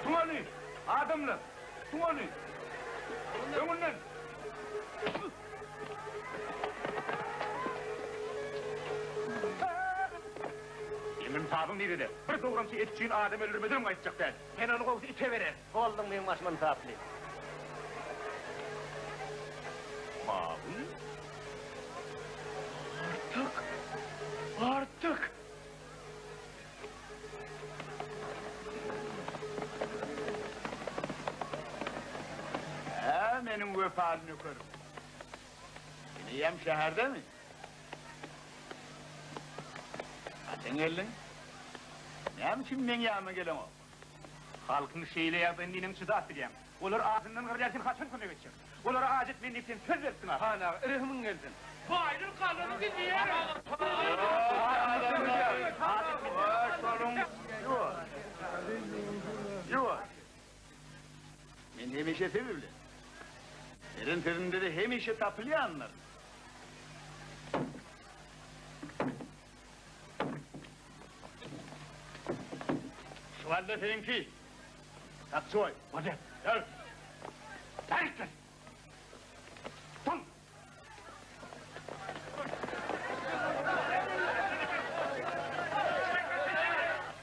Tuğanı, adamlar, tuğanı. Önünden. Benim tabım neydi de? Bir doğramsı etçiğin adam öldürmeden mi aytacak ben? Ben onu kovdu ite verir. Oldun benim başımın taplı. Abi? Artık. Benim vefalini görüm. Yine yem şehirde mi? Zaten geldin. Ne biçim ben yanıma gelen o? Halkın şeyle yazındığının çıda bileyim. Olur ağzından kırlarsın kaçın konu geçecek. Olur acet benlikten söz versin ha. Hala ırhımın geldin. Failin kanunu gidiyor. Yok. Ben hemişe seviyorum. Erin terinde de hemişe tapılıyor anlar. Şu halde seninki. Taksoy. Hadi. Gel. Gel. Tam.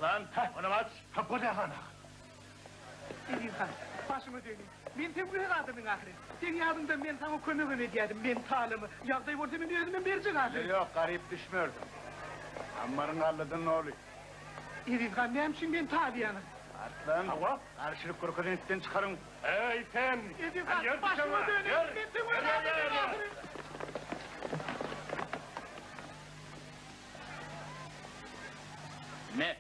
Lan, onu aç. Ha, bu ne hana? İlhan, başımı döneyim. Ben tebrik adamın ahire. Sen yardımdan ben sana kömegini ediyordum, ben talımı. Yağdayı olsa ben özümün bercek ahire. Yok, garip düşmüyordum. Ammarın halledin ne oluyor? İlhan, ne için ben taliyanım? Aslan, karşılık kurkudun itten çıkarın. Ey sen! İlhan, başımı döneyim. Ben tebrik adamın ahire. Ne?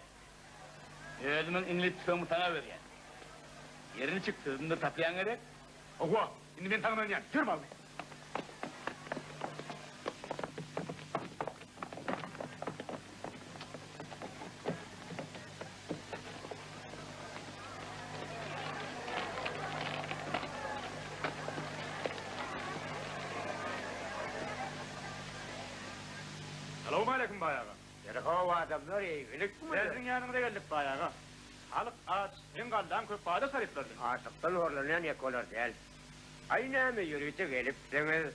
Özümün İngilizcemi sana ver yani. Yerini çıktığında taplayan gerek. Oha! Şimdi ben tanımam yani. Yürü abi. Selamun aleyküm bayağı. Yerhova adamlar iyi, ilik mi? Sizin yanınıza geldik bayağı. Halık aç, sen kaldan köp bağda sarıplardı. Artıktan horlanan ekolar değil. Aynı mı yürüyte gelip seniz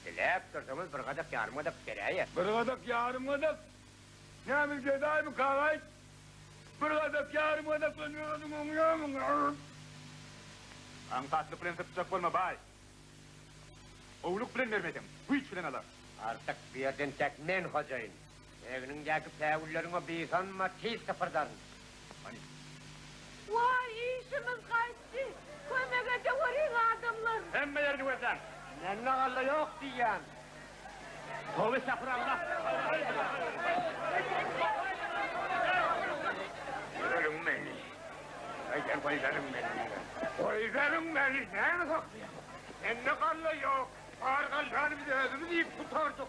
dilep dursanız bir kadak yarmadak gereye. Bir kadak yarım kadak. Ne mi ceday mı kavay? Bir kadak yarım kadak önüyordum onu. Ankatlı bilen sıpacak olma bay. Oğluk bilen vermedim, güç bilen alar. Artık bir yerden tek men hocayın. Evinizdeki peyullerine bir sanma tiz sıfırdan. Vay işimiz kaçtı. Kömege de varayım adamlar. Hemme yerini versen. Nenne Allah yok diyen. Tövbe estağfurullah. Koyverin beni. Hayır koyverin beni. Koyverin beni. Ne saklayayım? Enne kalla yok. Ağır kallarını bir de özümü deyip tutardık.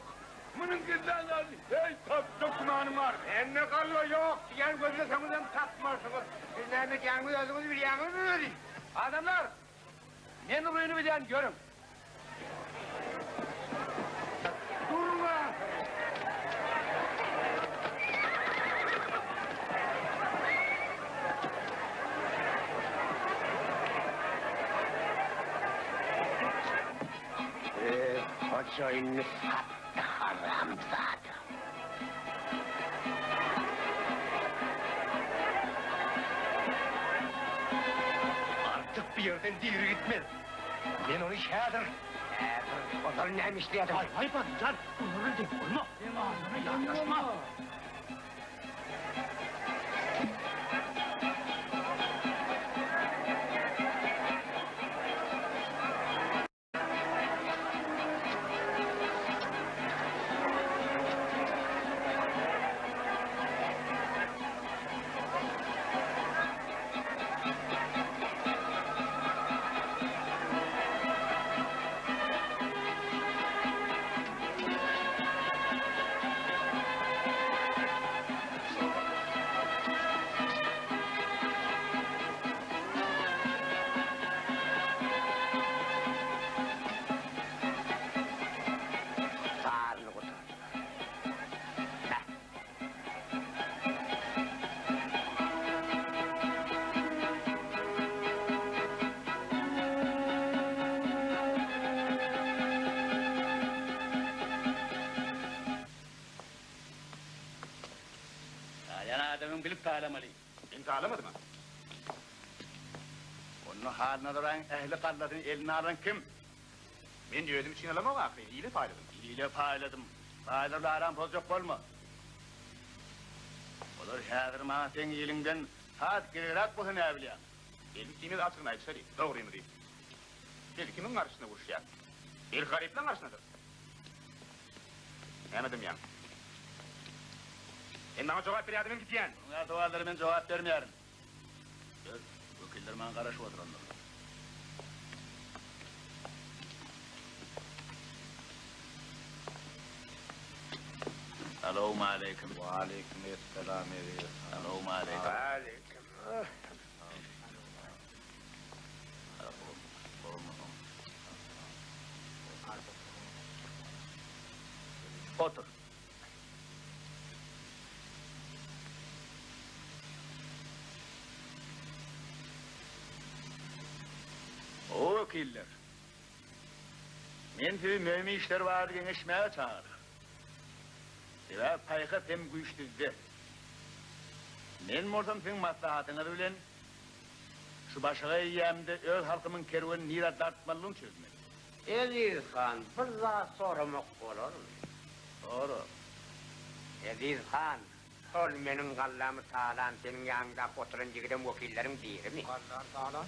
Bunun güzelleri. Hey taptık kumanım var. Enne kalla yok. Diyen gözüne sanırım tapmazsınız. Siz ne mi kendi özümüzü biliyorsunuz mu? Adamlar! Men ruyunu bilen görün. Durun lan. Hocayını sattı haramzade. Artık bir yerden diri gitmez. Ben onu şadır. O da neymiş diye. Hay can, bunları de olma. Benim ağzına yaklaşma. Sağırını kurtar. Yani adamın bilip ta'lamalı. Ben ta'lamadım ha. Onun haline duran ehli kalladın eline alan kim? Ben özüm için alamam aklı, iyile payladım. İyiyle payladım. Paylarla aram bozacak olma. Olur şadır bana sen iyiliğinden saat girerak bu ne biliyor? Elbisimiz açığına içeri, doğruyum diyeyim. Bir kimin karşısına vuruşacak? Bir gariple karşısındadır. Yemedim ya. Sen bana cevap veriyordun git yani. Bunlar duaları ben cevap vermeyerim. Gör, vekiller bana karışıp otur onlarla. Selamun aleyküm. Ve aleyküm esselam. Selamun aleyküm. Aleyküm. Otur. O vekiller. Men sizi mühim işler vardı genişmeye çağırır. Ve payka hem güçlüzdü. Men morsam senin maslahatını bilen şu başıga yiyemde öz halkımın kervanı nira dartmalılığını çözmek. Aziz Han, bir daha sormak olur mu? Doğru. Aziz Han, ol menin kallamı sağlan senin yanında oturan jigiden vekillerin değil mi? Kallan sağlan.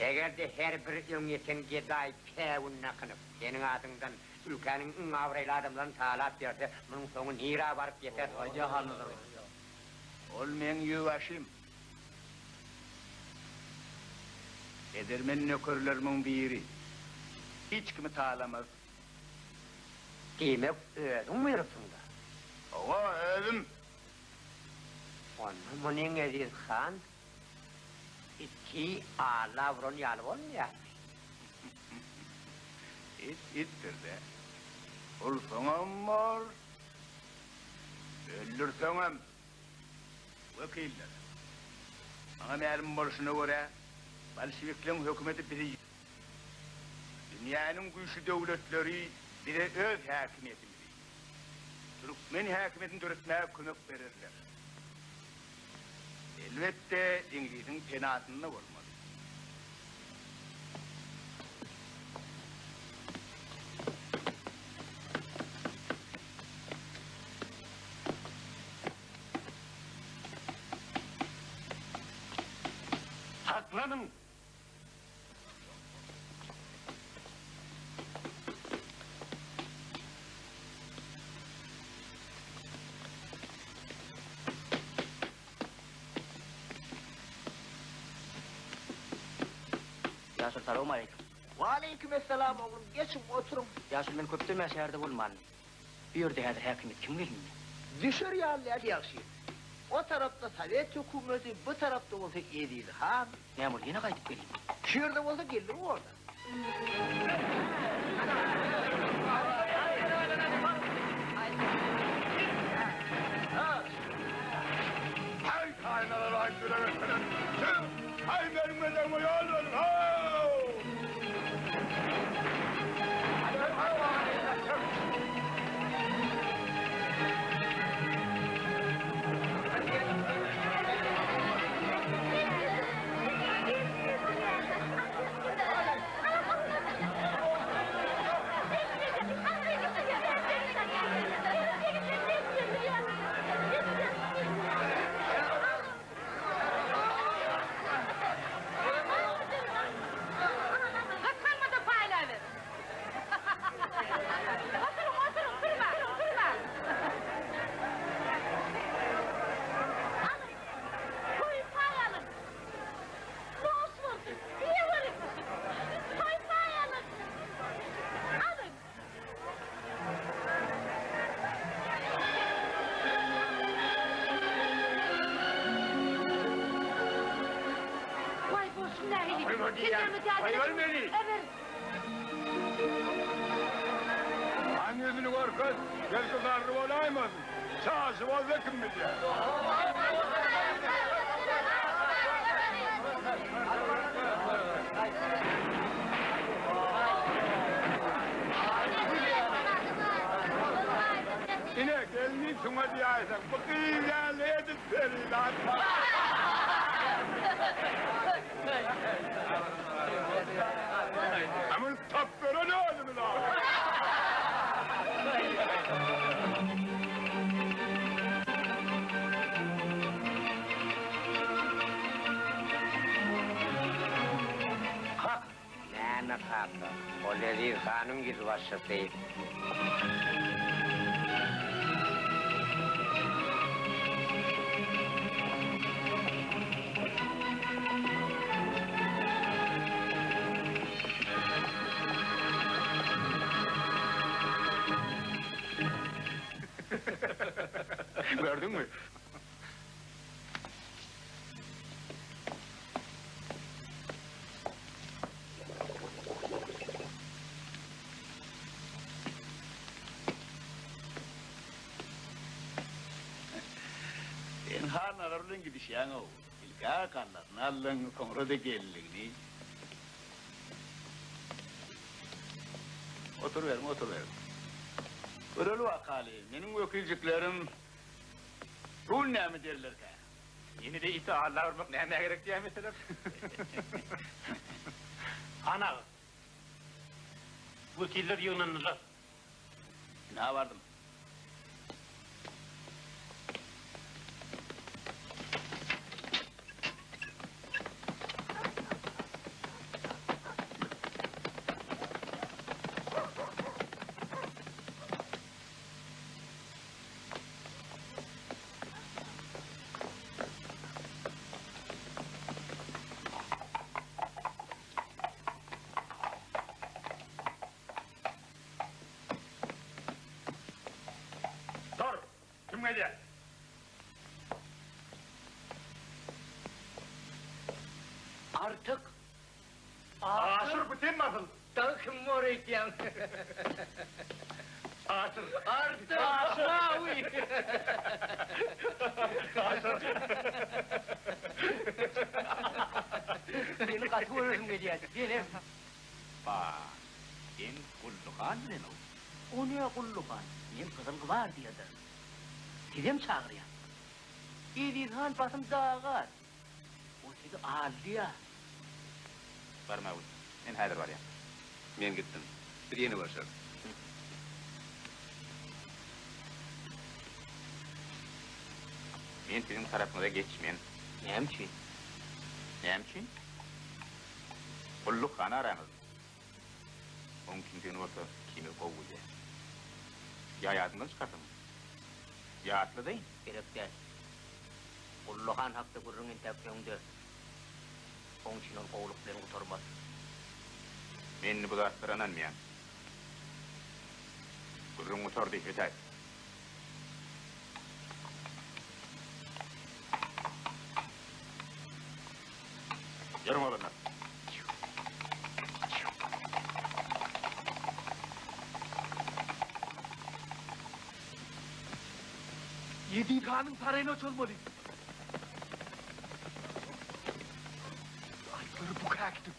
Eğer de her bir ümmetin geday peyunna kınıp, senin adından ülkenin avrayla adamların sağlat derse, bunun sonu nira varıp yeter. Hoca hanıdır. Ol men yuvaşım. Edermen nökörlerimin biri. Hiç kimi ta'lamaz. Demek özün mü yırtında? Ova özüm. Onun bunun Aziz Han, iki ağla vurun yalvon ya. İttir de. Ulsoňam var. Öldürseňem. Vekiller. Bana məlum boluşuna göre, Bolşeviklerin hükümeti biri dünyanın güçlü devletleri biri öz hakimiyetini Türkmen hakimiyetini dörtmeye kömek verirler. Elbette İngiliz'in penatında olmalı. Saklanın! Yasir selamun aleyküm. Aleykümselam oğlum, geçin oturun. Yasir ben köptürme şehirde bulman. Bir yerde hazır hakimiyet kim bilmiyor? Dışarı yerler yaxşı. O tarafta Sovet hükümeti, bu tarafta olsa iyi değil ha. Memur yine kaydıp geleyim. Şurada olsa gelir orada. Hay kaynalar ay gülemeseler. Hay benim edem uyarlarım. Kıskanma da payla ver. Oturun, kırma. Koy payalım. Los vurdu. Niye vurdu? Koy payalım. Alın. Vay boşum nehili. Koyma diye. Koyma beni. Evet. Annesini gör kız. Belki karnı olaymasın. Çağısı vazda kim bilir? Yine gelmeyin şuna diyeysen. Bu kıyıyalı edip verin lan. Aman taplara ne oldu lan? Lanet hakkı. O leziz hanım gibi başlasaydı. Gördün mü? En harnalarının gidişen o. İlka kanlarını alın, sonra da gelin. Otur verim. Öyle vakali, benim öküzcüklerim rul ne mi derler ki? Yine de iti Allah vurmak neyine gerek diye mesela. Ana! Vekiller yığınlanırlar. Ne vardım? Dur! Kim geliyor? Artık Aşır bütün nasıl? takım var iken. Artır. Aşağı. Beni katı vurursun diye. Benim. Bak, sen kullukan ne O ne kullukan? Men kızıl var diyordu. Sizem çağırıyor. İlhan basım dağar. O sizi aldı ya. Barma ul. Men hadir var ya. Men gittim. Bir yeni başar. Men sizin tarafınıza geçmeyen. Nemçin? Nemçin? Kullukan aranız. Onun kimsenin olsa kimi kovulca. Ya hayatından çıkardım. Ya atlı değil. Gerek değil. Kullukan hakta gurrun intepkende. Onun için ol kovuluklarını kurtarmaz. Menni bu zatlara ananmayan. Gurrun motor deyip ötay. Yarım olanlar. Yediğin kanın parayla çolmalı. Ayıkları bu kaktım.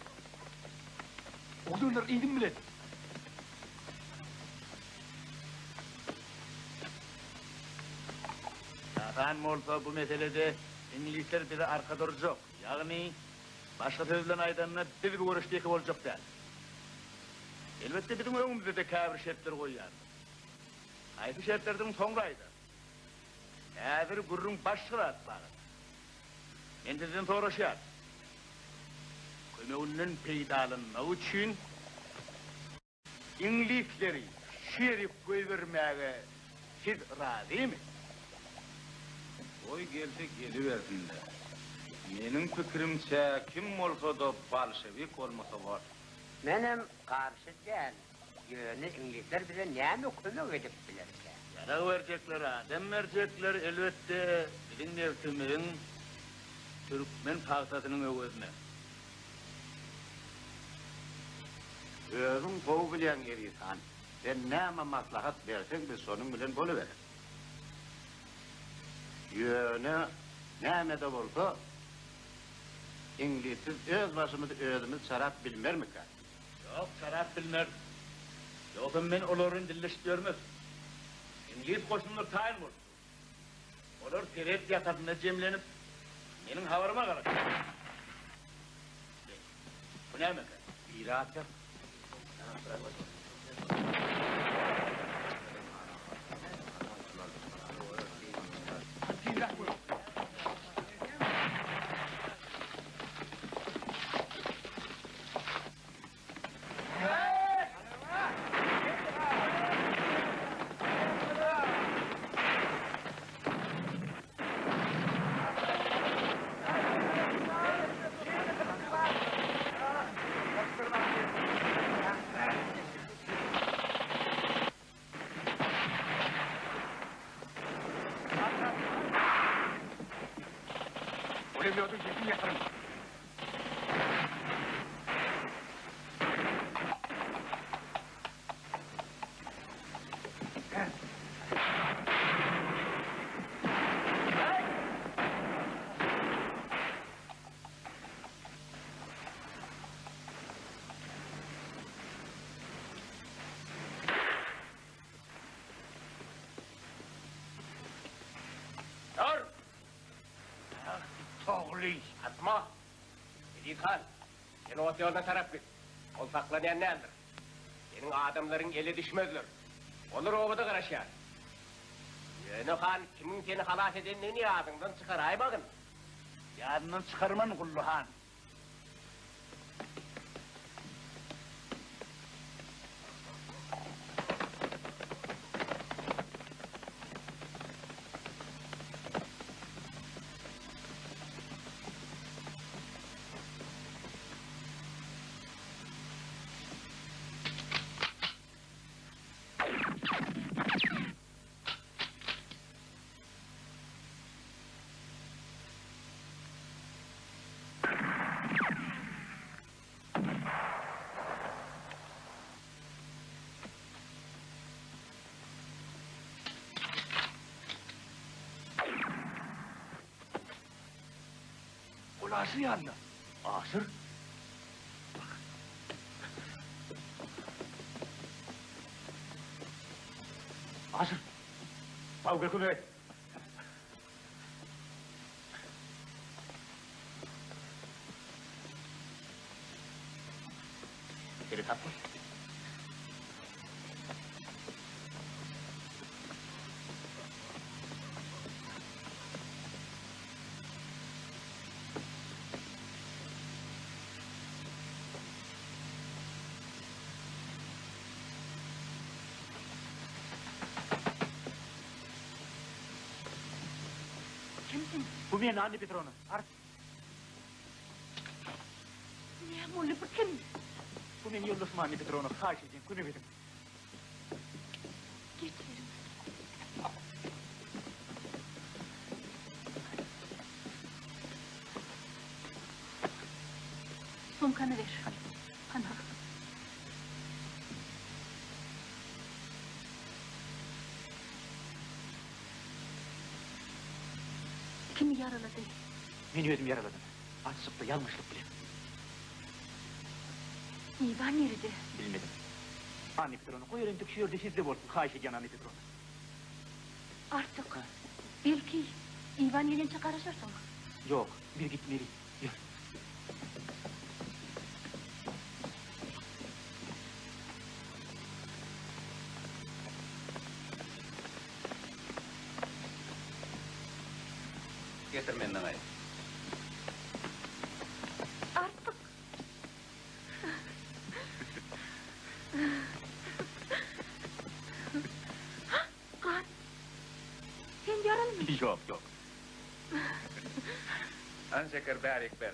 Oğlunlar iyiydin bile. Zaten olsa bu meselede İngilizler bize arka duracak. Yani başka sözle aydanına bir görüşteki olacak değil. Elbette bizim önümüzde de kabir şartlar koyuyor. Aydı şartlardan sonraydı. Hazır gurrun başlığı atmalı. Men sizden soruşar. Kömeğinin peydalınma için İngilizleri şerif koyvermeye siz razı mı? Oy gelse geliversinler. Menin fikrimçe kim olsa da Bolşevik olmasa var. Benim karşı değil. Yönü İngilizler bize ne kömek edip bilirse. Yara verecekler, adam verecekler elbette. Bizim nefsimizin Türkmen paksatının övözüne. Özün kov bilen gerisan. Sen näme maslahat bersen biz sonun bilen boluverir. Yönü näme de bolsa İngilizsiz öz başımızı özümüz şarap bilmer mi ki? Yok, şarap bilmez. Yok, ben onların dilleş görmez. İngiliz koşunlar tayin olsun. Onlar teret yatakında cemlenip benim havarıma kalır. Bu ne mi? İraat yap. Ölümlüyordu yedim yatırım. Dur! Toğlu atma. İlhan, sen o yoldan taraf git. Ol saklayan nedir? Senin adamların eli düşmezler. Olur oğudu karaşar. Yönü han, kimin seni halas edenliğini ağzından çıkar, ay bakın. Yadından çıkarman kulluhan. Ol aşır yanına. Aşır. Aşır. Al götür bey. Geri kapı. Kimsin? Bu benim Anne Petrovna. Ne mulli bu kim? Bu benim yoldaşım Anne Petrovna. Karşı edeyim, günü verin. Getirin. Sumkanı ver. Ana. Kimi yaraladı? Beni özüm yaraladım. Açlıkta yanlışlık bile. İvan nerede? Bilmedim. Anne Petrovna koyarım tıkşıyor da sizde olsun. Karşı edeyim Anne Petrovna. Artık. Belki İvan gelince karışırsın. Yok, bir gitmeli. Yok. Getir benden ayı. Artık. Kan. Sen yaralmış. Yok, yok. An şeker berik ber.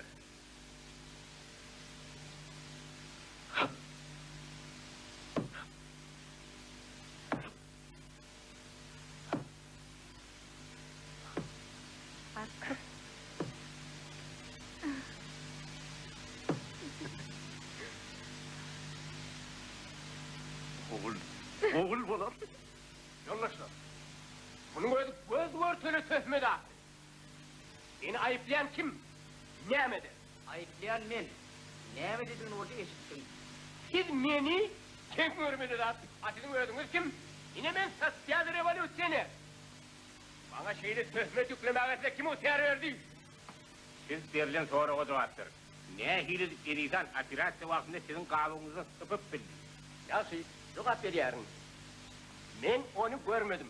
Artık. Oğul bular. Yoldaşlar. Bunun göz örtülü töhmet attı. Beni ayıplayan kim? Nemedi. Ayıplayan men. Ne dedin orada eşittin? Siz beni kim görmedi attı? Atının ödünüz kim? Yine ben sosyal revolüsyonu. Bana şeyle töhmet yüklemekle kim o terördü? Siz verilen soruğa cevap verin. Ne hile veriysen operasyon vaktinde sizin kavuğunuzu ıpıp bildim. Ya şey, cevap veriyorum. Ben onu görmedim.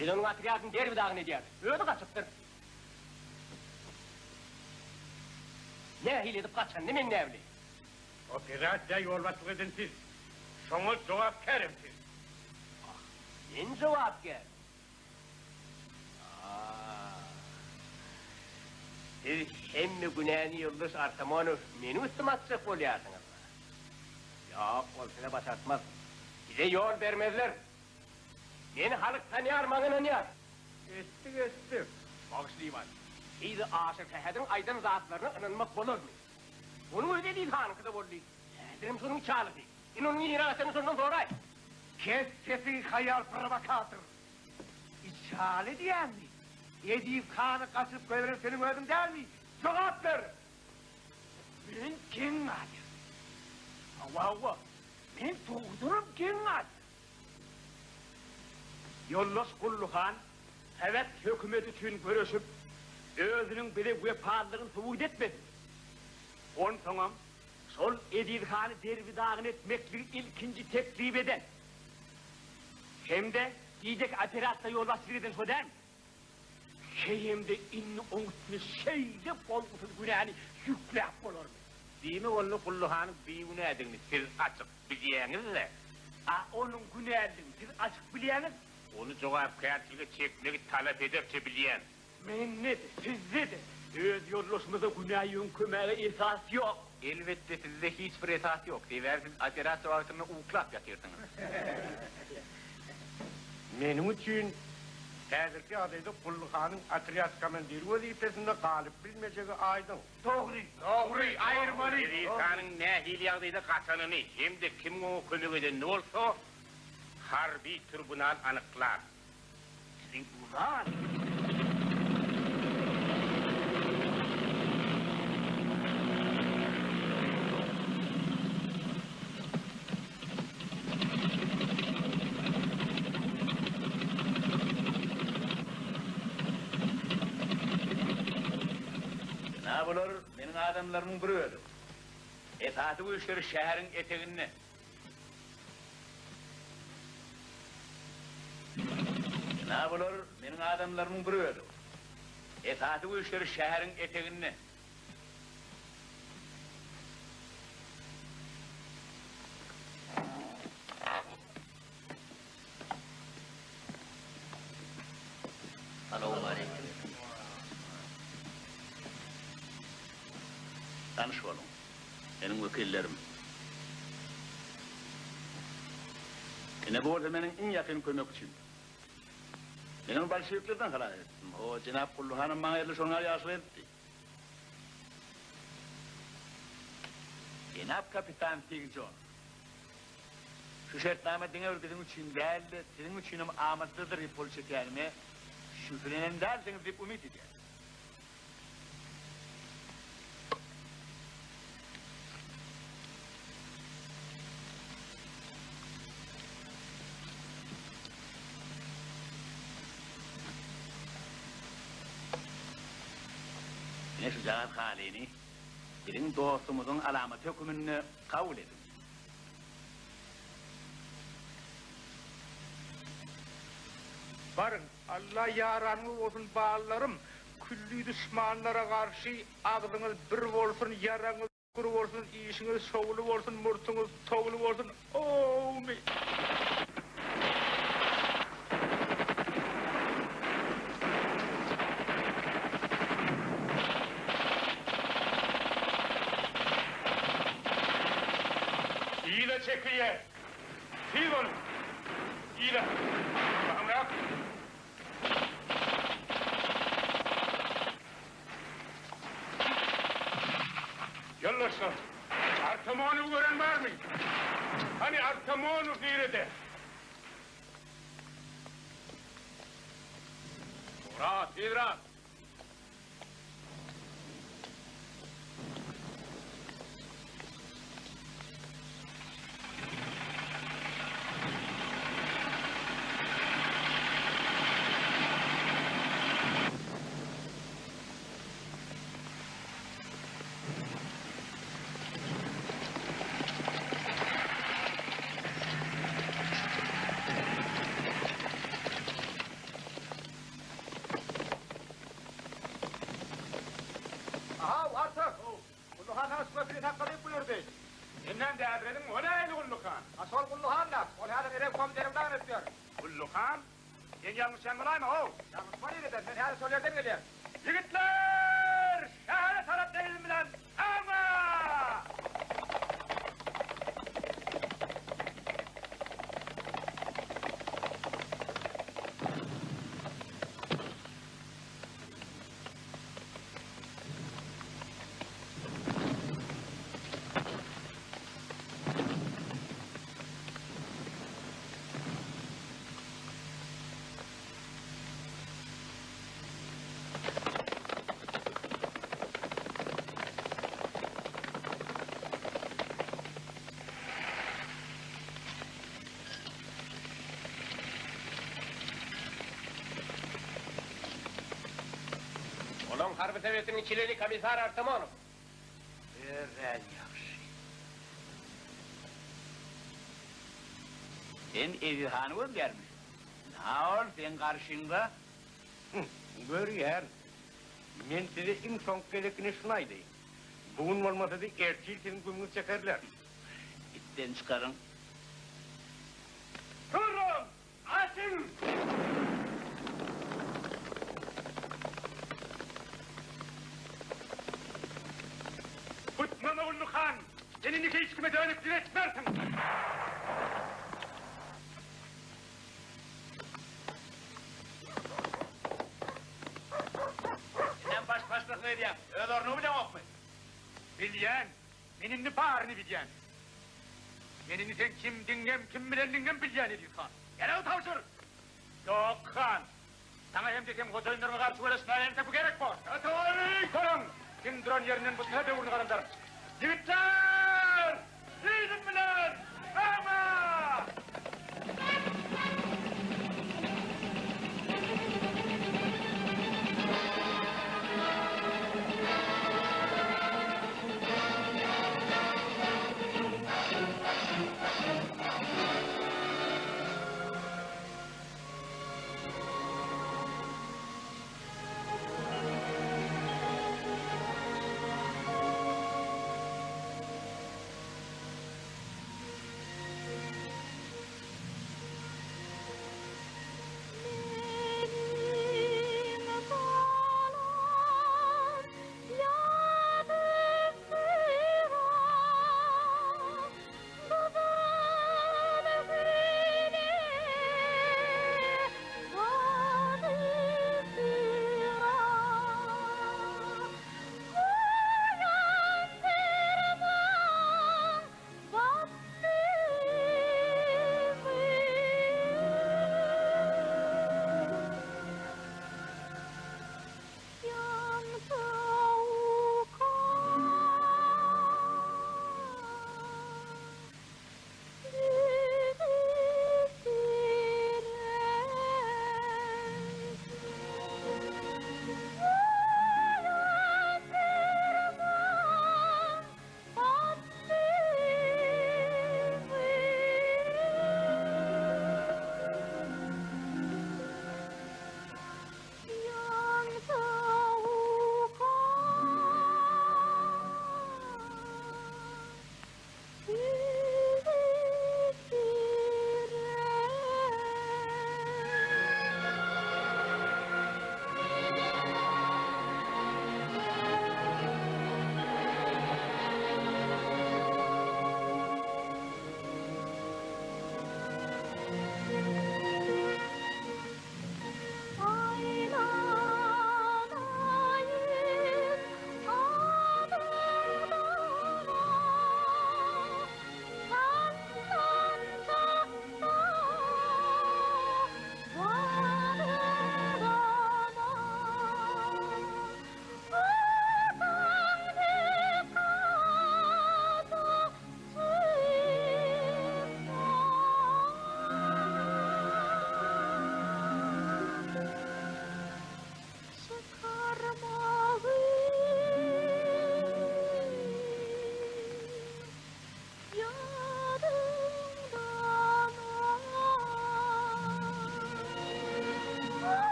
Ben onun atriyatını der bir daha ne diyer? Öyle kaçıptır. Ne hile edip kaçan, ne men ne evli? Operasya yolbaşlık edin siz. Şoňa cevap verin siz. Ben cevap ver. Siz hemme günahını yıldız artamanı meni üstüme atacak oluyorsunuz. Yok, ol size başartmaz. Bize yol vermezler. Beni halk tanıyar, mağın anıyar. Östük. Bağışlayayım hadi. Siz aşık sehedin aydın zatlarına ınanmak olur mu? Onu öyle değil hanım kıda bollu. Dedim sonun çağlı değil. İnonun yine atını sonundan sonra. Kes sesi hayal provokatör. İçhale diyen mi? Edip kanı kaçıp koyarım senin ödüm der mi? Cevap ver! Ben kim adı? Allah Allah! Ben doğdurum kim adı? Yoldaş Kulluhan, evet hükümet için görüşüp, özünün bile vepadlığını tuvud etmedi. On tamam, sol Edip Han'ı derbi dağın etmeklik ilkinci teklif eden. Hem de diyecek operasyona yoldaşlık eden o der mi? Hem de inni onutunu şeyde bolgusuz günahını yükleyip olur mu? Değil mi onu kulluhanın büyüğünü ediniz siz açık biliyeniz Onun günahını siz açık biliyeniz. Onu cevap kıyartıyla çekmeyi talep edepçe bileyen. Men ne de, sizde de. Öz yoldaşımıza günahı yönkömeye esas yok. Elbette sizde hiçbir esas yok. Seversiniz operasyon vaktini uklap yatırsınız. Benim için hazırki adayda Kulluhan'ın atriyat komandiri vazifesinde kalıp bilmeyeceği aydın. Doğru. Doğru, ayırmalı. Erikan'ın ne hile adayda kaçanını hem de kimin o kömük eden ne olsa harbi tribunal anıklar. Sizin Lan! Ne bulur? Benim adamlarımın biri öldü. Esatı bu işleri şehrin eteğine. Ne bulur? Benim adamlarımın biri öldü. Esatı bu işleri şehrin eteğine. Selamun aleyküm. Tanış olun. Benim vekillerim. Ne bu arada benim en yakın kömekçim. Benim Bolşeviklerden halat ettim. O Cenab-ı Kulluhan'ın bana 50 şonar yaş verdi. Cenab Kapitan Tigjon. Şu şartname dine bizim için değerli, senin içinim amatlıdır hep polçekerime. Şükrenen derseniz hep ümit eder. Ne şu cahat halini, bizim dostumuzun alamet hükmünü kabul edin. Varın, Allah yaranlı olsun bağlarım. Küllü düşmanlara karşı ağzınız bir olsun, yaranız kuru olsun, işiniz şovulu olsun, murtunuz toğulu olsun. Oğmi! İyi de çekiye. Sil onu. İyi de. Bakın bırak. Yollaşın. Artemon'u gören var mı? Hani Artemon'u nerede? Murat, İdrat. Kimden değerledin? O neydi Kullukan? Asol Kulluhan'la, ol hadi nereye komiserimden öpüyor. Kullukan? En yanlış yanmalayma o. Yanlış var yerden, ben hadi sol yerden geliyorum. Yigitler! Şehre taraf değil mi lan? Ama! Ulan Harbi Sovyeti'nin çileli komisar Artemonov. Eren yaxşı. Sen evi hanımız gelmiş. Ne ol sen karşında? Gör yer. Men size en son gerekini şunaydı. Bugün olmasa da erçil senin gümrünü çekerler. İtten çıkarın. Durun! Açın! Kutmama Kullukan! Senin iki içkime dönüp diretmezsin! Sen baş başlık ne diyeyim? Öyle ornu bile yok mu? Bilyen, seninni bağrını bilyen. Yenini sen kim dingem, kim bilen dingem bilyen ediyorsan. Gel o tavşır! Yok kan, Sana hem de hem hocaynlarına karşı öylesine ayente bu gerek var. Atavarık! Korun! Kim duran yerinin bu tane uğrunu karandar. Yigitler! İyidin mi lan? Ama!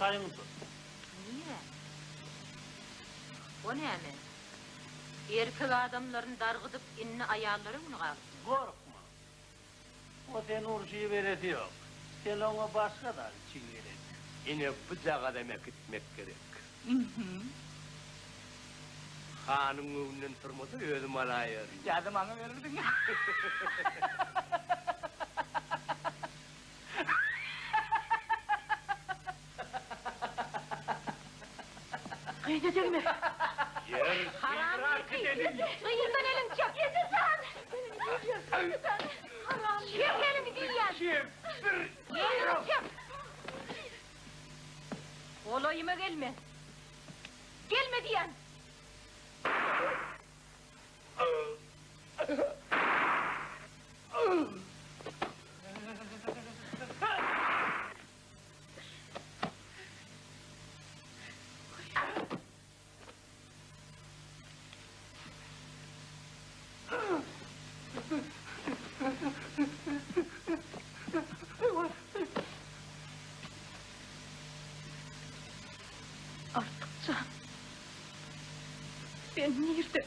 Sayın tut. Niye? O ne mi? Erkek adamların dargıdıp inni ayarları mı kalsın? Korkma. O sen urşuyu vereti yok. Sen ona başka da için gerek. Yine bıçağa demek gitmek gerek. Hanım önünden turmasa özüm alayır. Yardım anı verirdin ya. Kıyacak mı? Yer Haram gidelim. Kıyırdan elin çek. Yedir sen. Haram. Çek elini diyen! Elini çek! Olayıma gelme! Gelme diyen! Can. Ben nerede?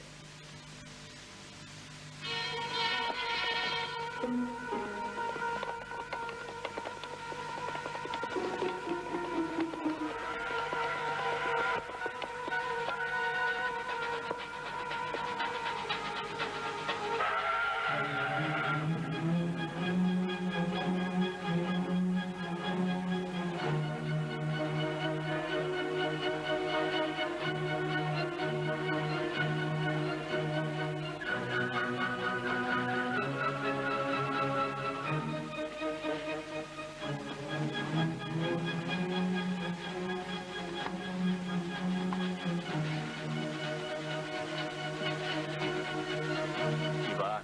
İvan.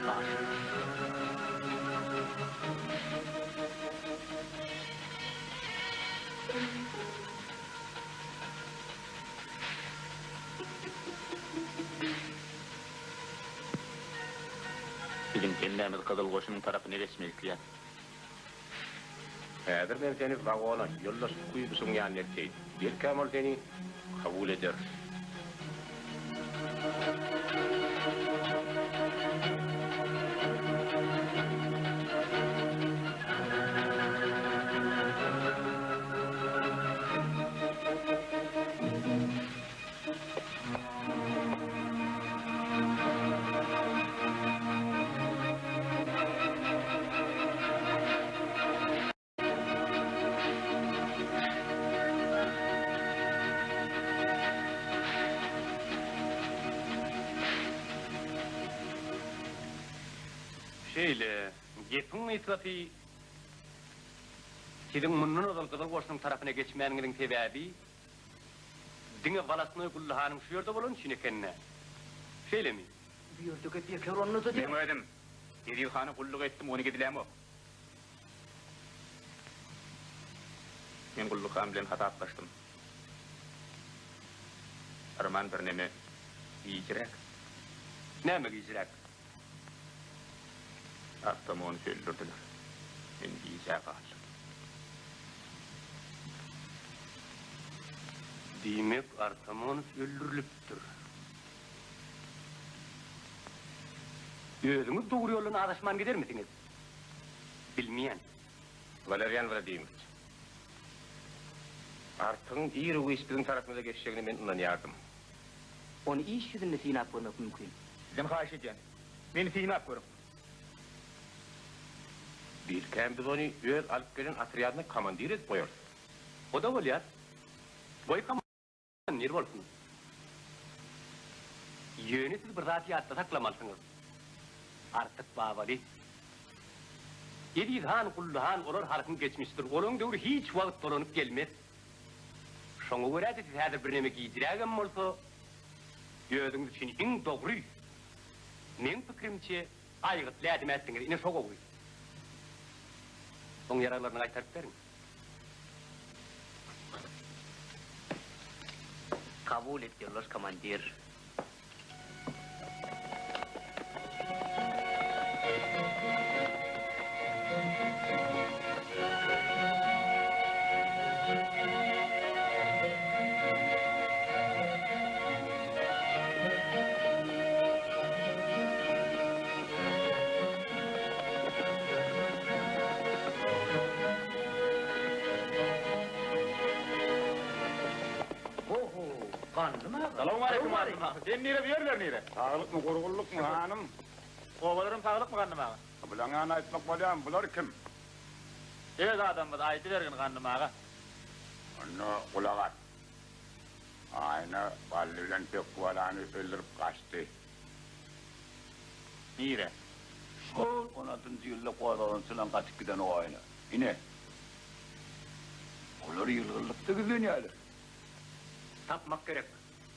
Bak. Bizim kendimiz Kızıl Koşunun tarafını geçmeyikliyen. Häzir men seni wagona yoldaş kuyusuň ýanyna etseýdim. Belki ol seni kabul eder. Şeýle, gepin ýetýäti Sizin mundan ozal Kızıl Koşunun tarafına geçmeýäniginiň sebäbi diňe balasyny Gullahanyň şu ýerde bolan üçin ekenne. Şeýlemi? Bu ýerdeki bekar onnudy diýip. Demedim. Edilhany kulluk etdim, onu gedilämi? Men Gullukhan bilen hata atlaşdym. Arman bir neme ýigirek. Näme ýigirek? Attam onu öldürdüler. Men ýigirek aldım. Diýmek Artamon öldürilipdir. Özüňiz dogry ýoldan adaşman gider misiniz? Bilmeýän. Valerian Vladimirovич. Artyň ýeri güýçbiziň tarapyna geçişigine men ynanýardym. Onu iş yüzünde sinap koymak mümkün. Sizden haýyş edýän. Meni sinap görüp. Bilkän biz onu öz alyp gelen atryadyna komandir edip goýar. O da bolýar. Boy komandir bolsun. Ýöni siz bir zat ýatda saklamalysyňyz. Artık babali. Edilhan, Gullahan olar harkyn geçmişdir. Olaň döwri hiç wagt dolanyp gelmez. Şoňa görä siz häzir bir neme giýdirägem bolsa, ýödüňiz üçin iň dogry. Men pikirimçe aýgyt lädim etdiňiz, ine şoga goý. Oň ýaralaryny aýtaryp beriň. Kabul et yoldaş komandir. Salamu aleyküm hanım. Sen nire bir yerler nire? Sağlık mı, gurgulluk mu hanım? Oğullarım sağlık mı kandım ağa? Bulan aytmak bolýan, bular kim? Evet adamız aydı vergin kandım ağa. Onu kulak at. Ayna balli bilen Pekkuvalanı öldürüp kaçtı. Nire? Sol 16. ýylda Kodadan silen kaçıp giden o ayna. Ine. Olar ýylgyrlykda gizlenýärler. Tapmak gerek.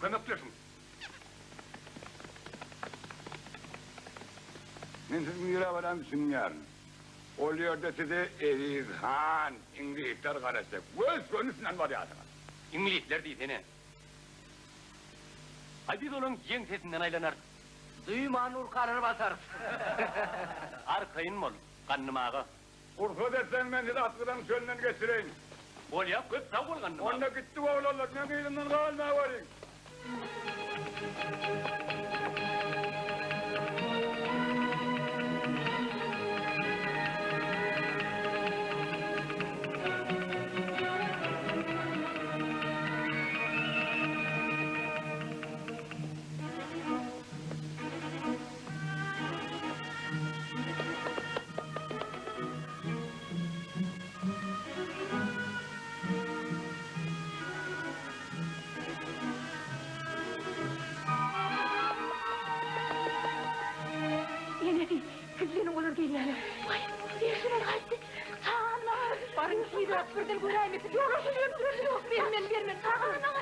Kömekleşin. Men sizin ýüre bilen düşünýärm. Ol ýerde sizi Edilhan, İngilizler garaşyp, göz gönüsünden barýarsyňyz. İngilizler diýsene. Aziz olan ýeň sesinden aýlanar. Duyman urkarır basar. Arkayın mol, kannym ağa. Urfa dersen men sizi atkydan çölünden geçireyin. Bol ya, köp sağ bolgan. Onda gitti oğlanlar, ne elimden kalma varın. Yenedi, kızının olur geliyorlar. Vay, yaşına kaçtı. Sağına, barın şeyde, birden göreyim. Yorulsun, yok, vermem. Sağına,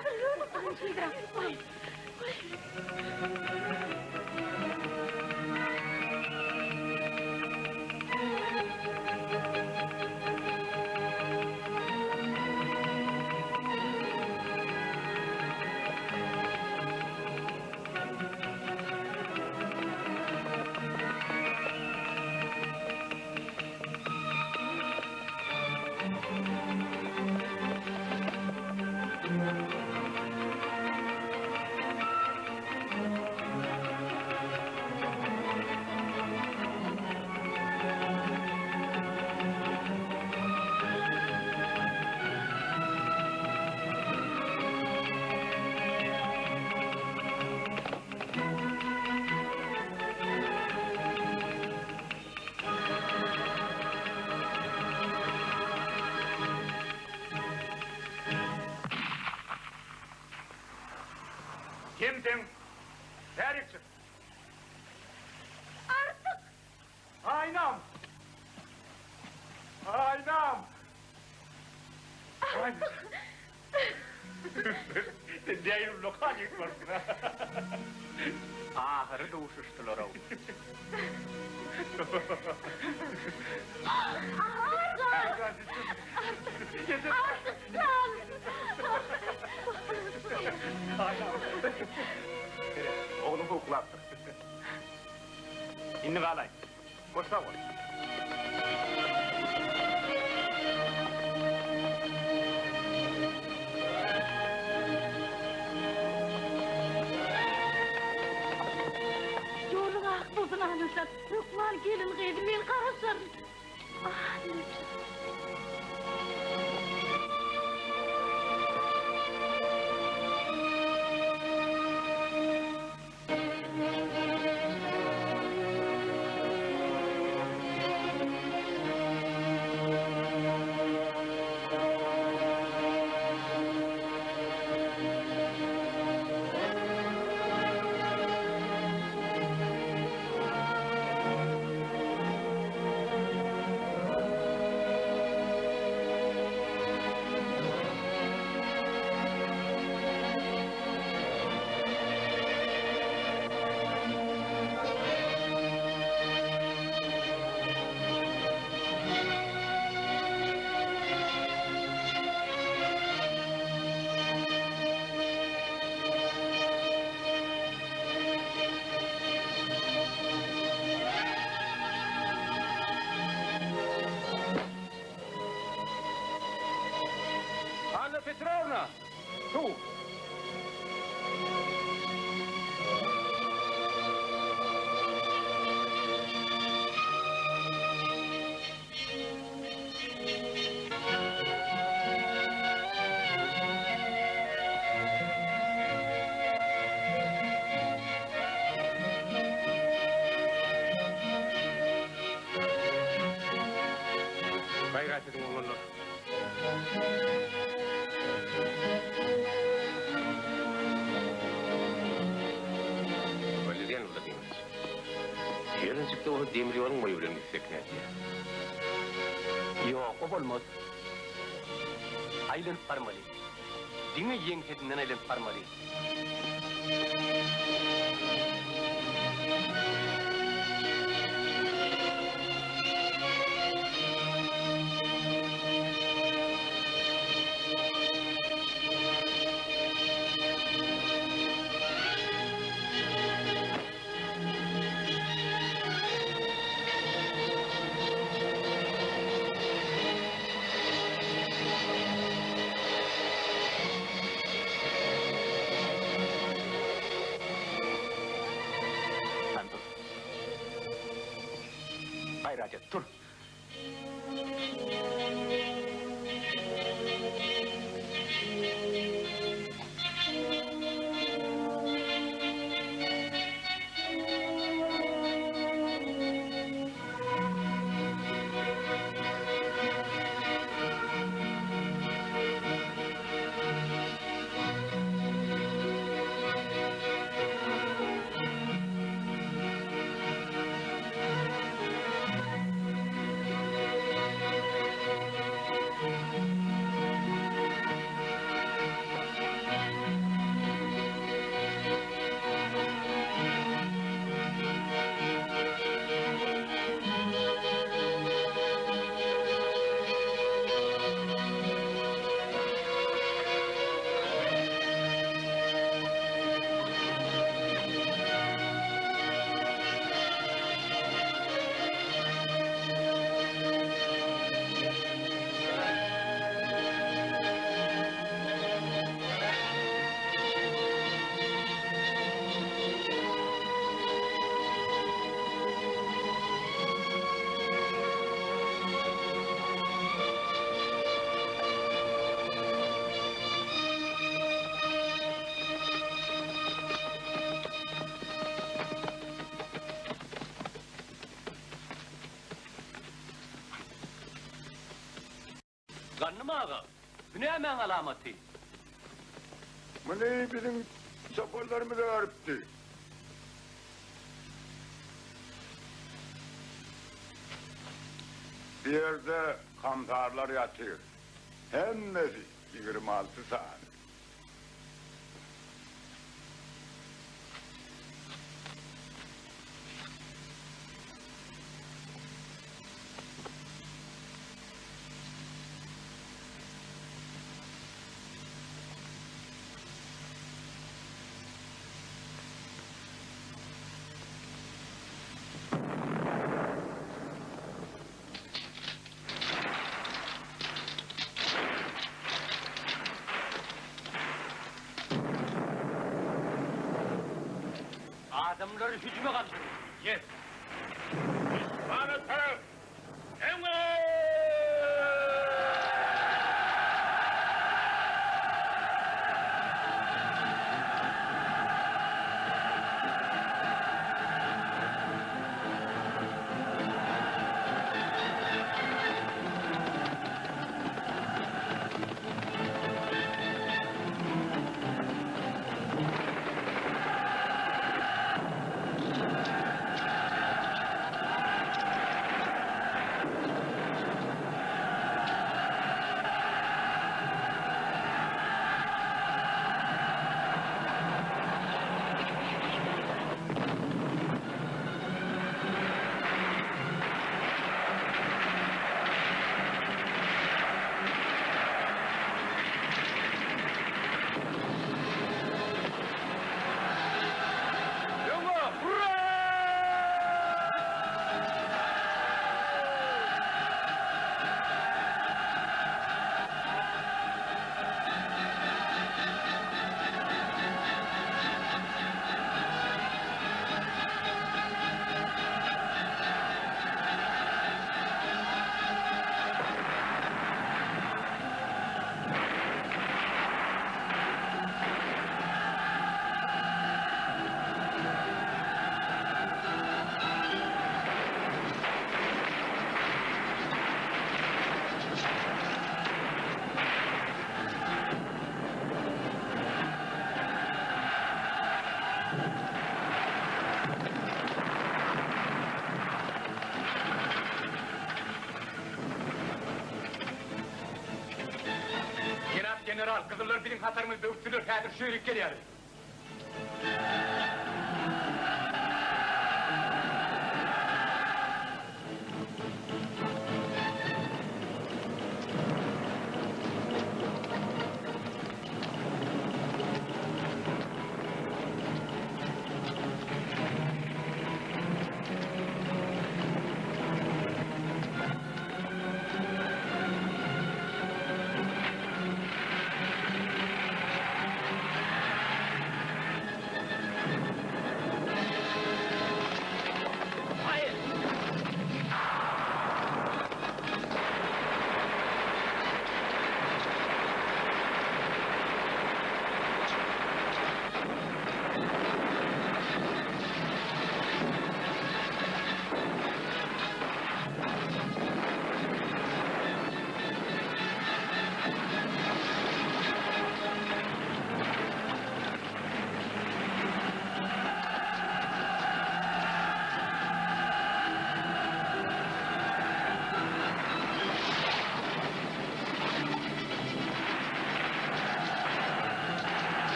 barın şeyde. Vay. Kimsin? Nereye çık? Artık! Aynam! Aynam! Aynam! Değil lokal yıkmarsın ha. Ahırı da uçuştular o. Oğlum hukuklattır. İnni kalay. Boşta ol. Yolun akbozunu alırsan, Rukman gelin kıydı, men karasar. Ah, nefis. Anna Petrovna! Tu! Gayret edin oğlanlar. Valerian Vladimirovич. Yarıncıkta o Demiryor'un boyu bilen gitsek ne diye. Yok, o olmaz. Aylanıp barmalı. Dine yengetinden aylanıp barmalı. hacet, dur. Kanım ağa, bu ne hemen alameti? Bu ne bizim çapullarımızı örttü. Bir yerde kantarlar yatıyor. Hemmesi 26 saat. Adamları hücuma kaldırın. Yes. Bana taraf! General, kızıllar bizim hatarımızda üstülür, kadir şöylik geliyor.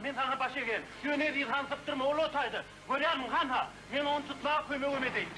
men sana baş egen. Şöne değil han sıptırma ol otaydı. Görýärmiň han ha. Men onu tutmağa kömegim edeyim.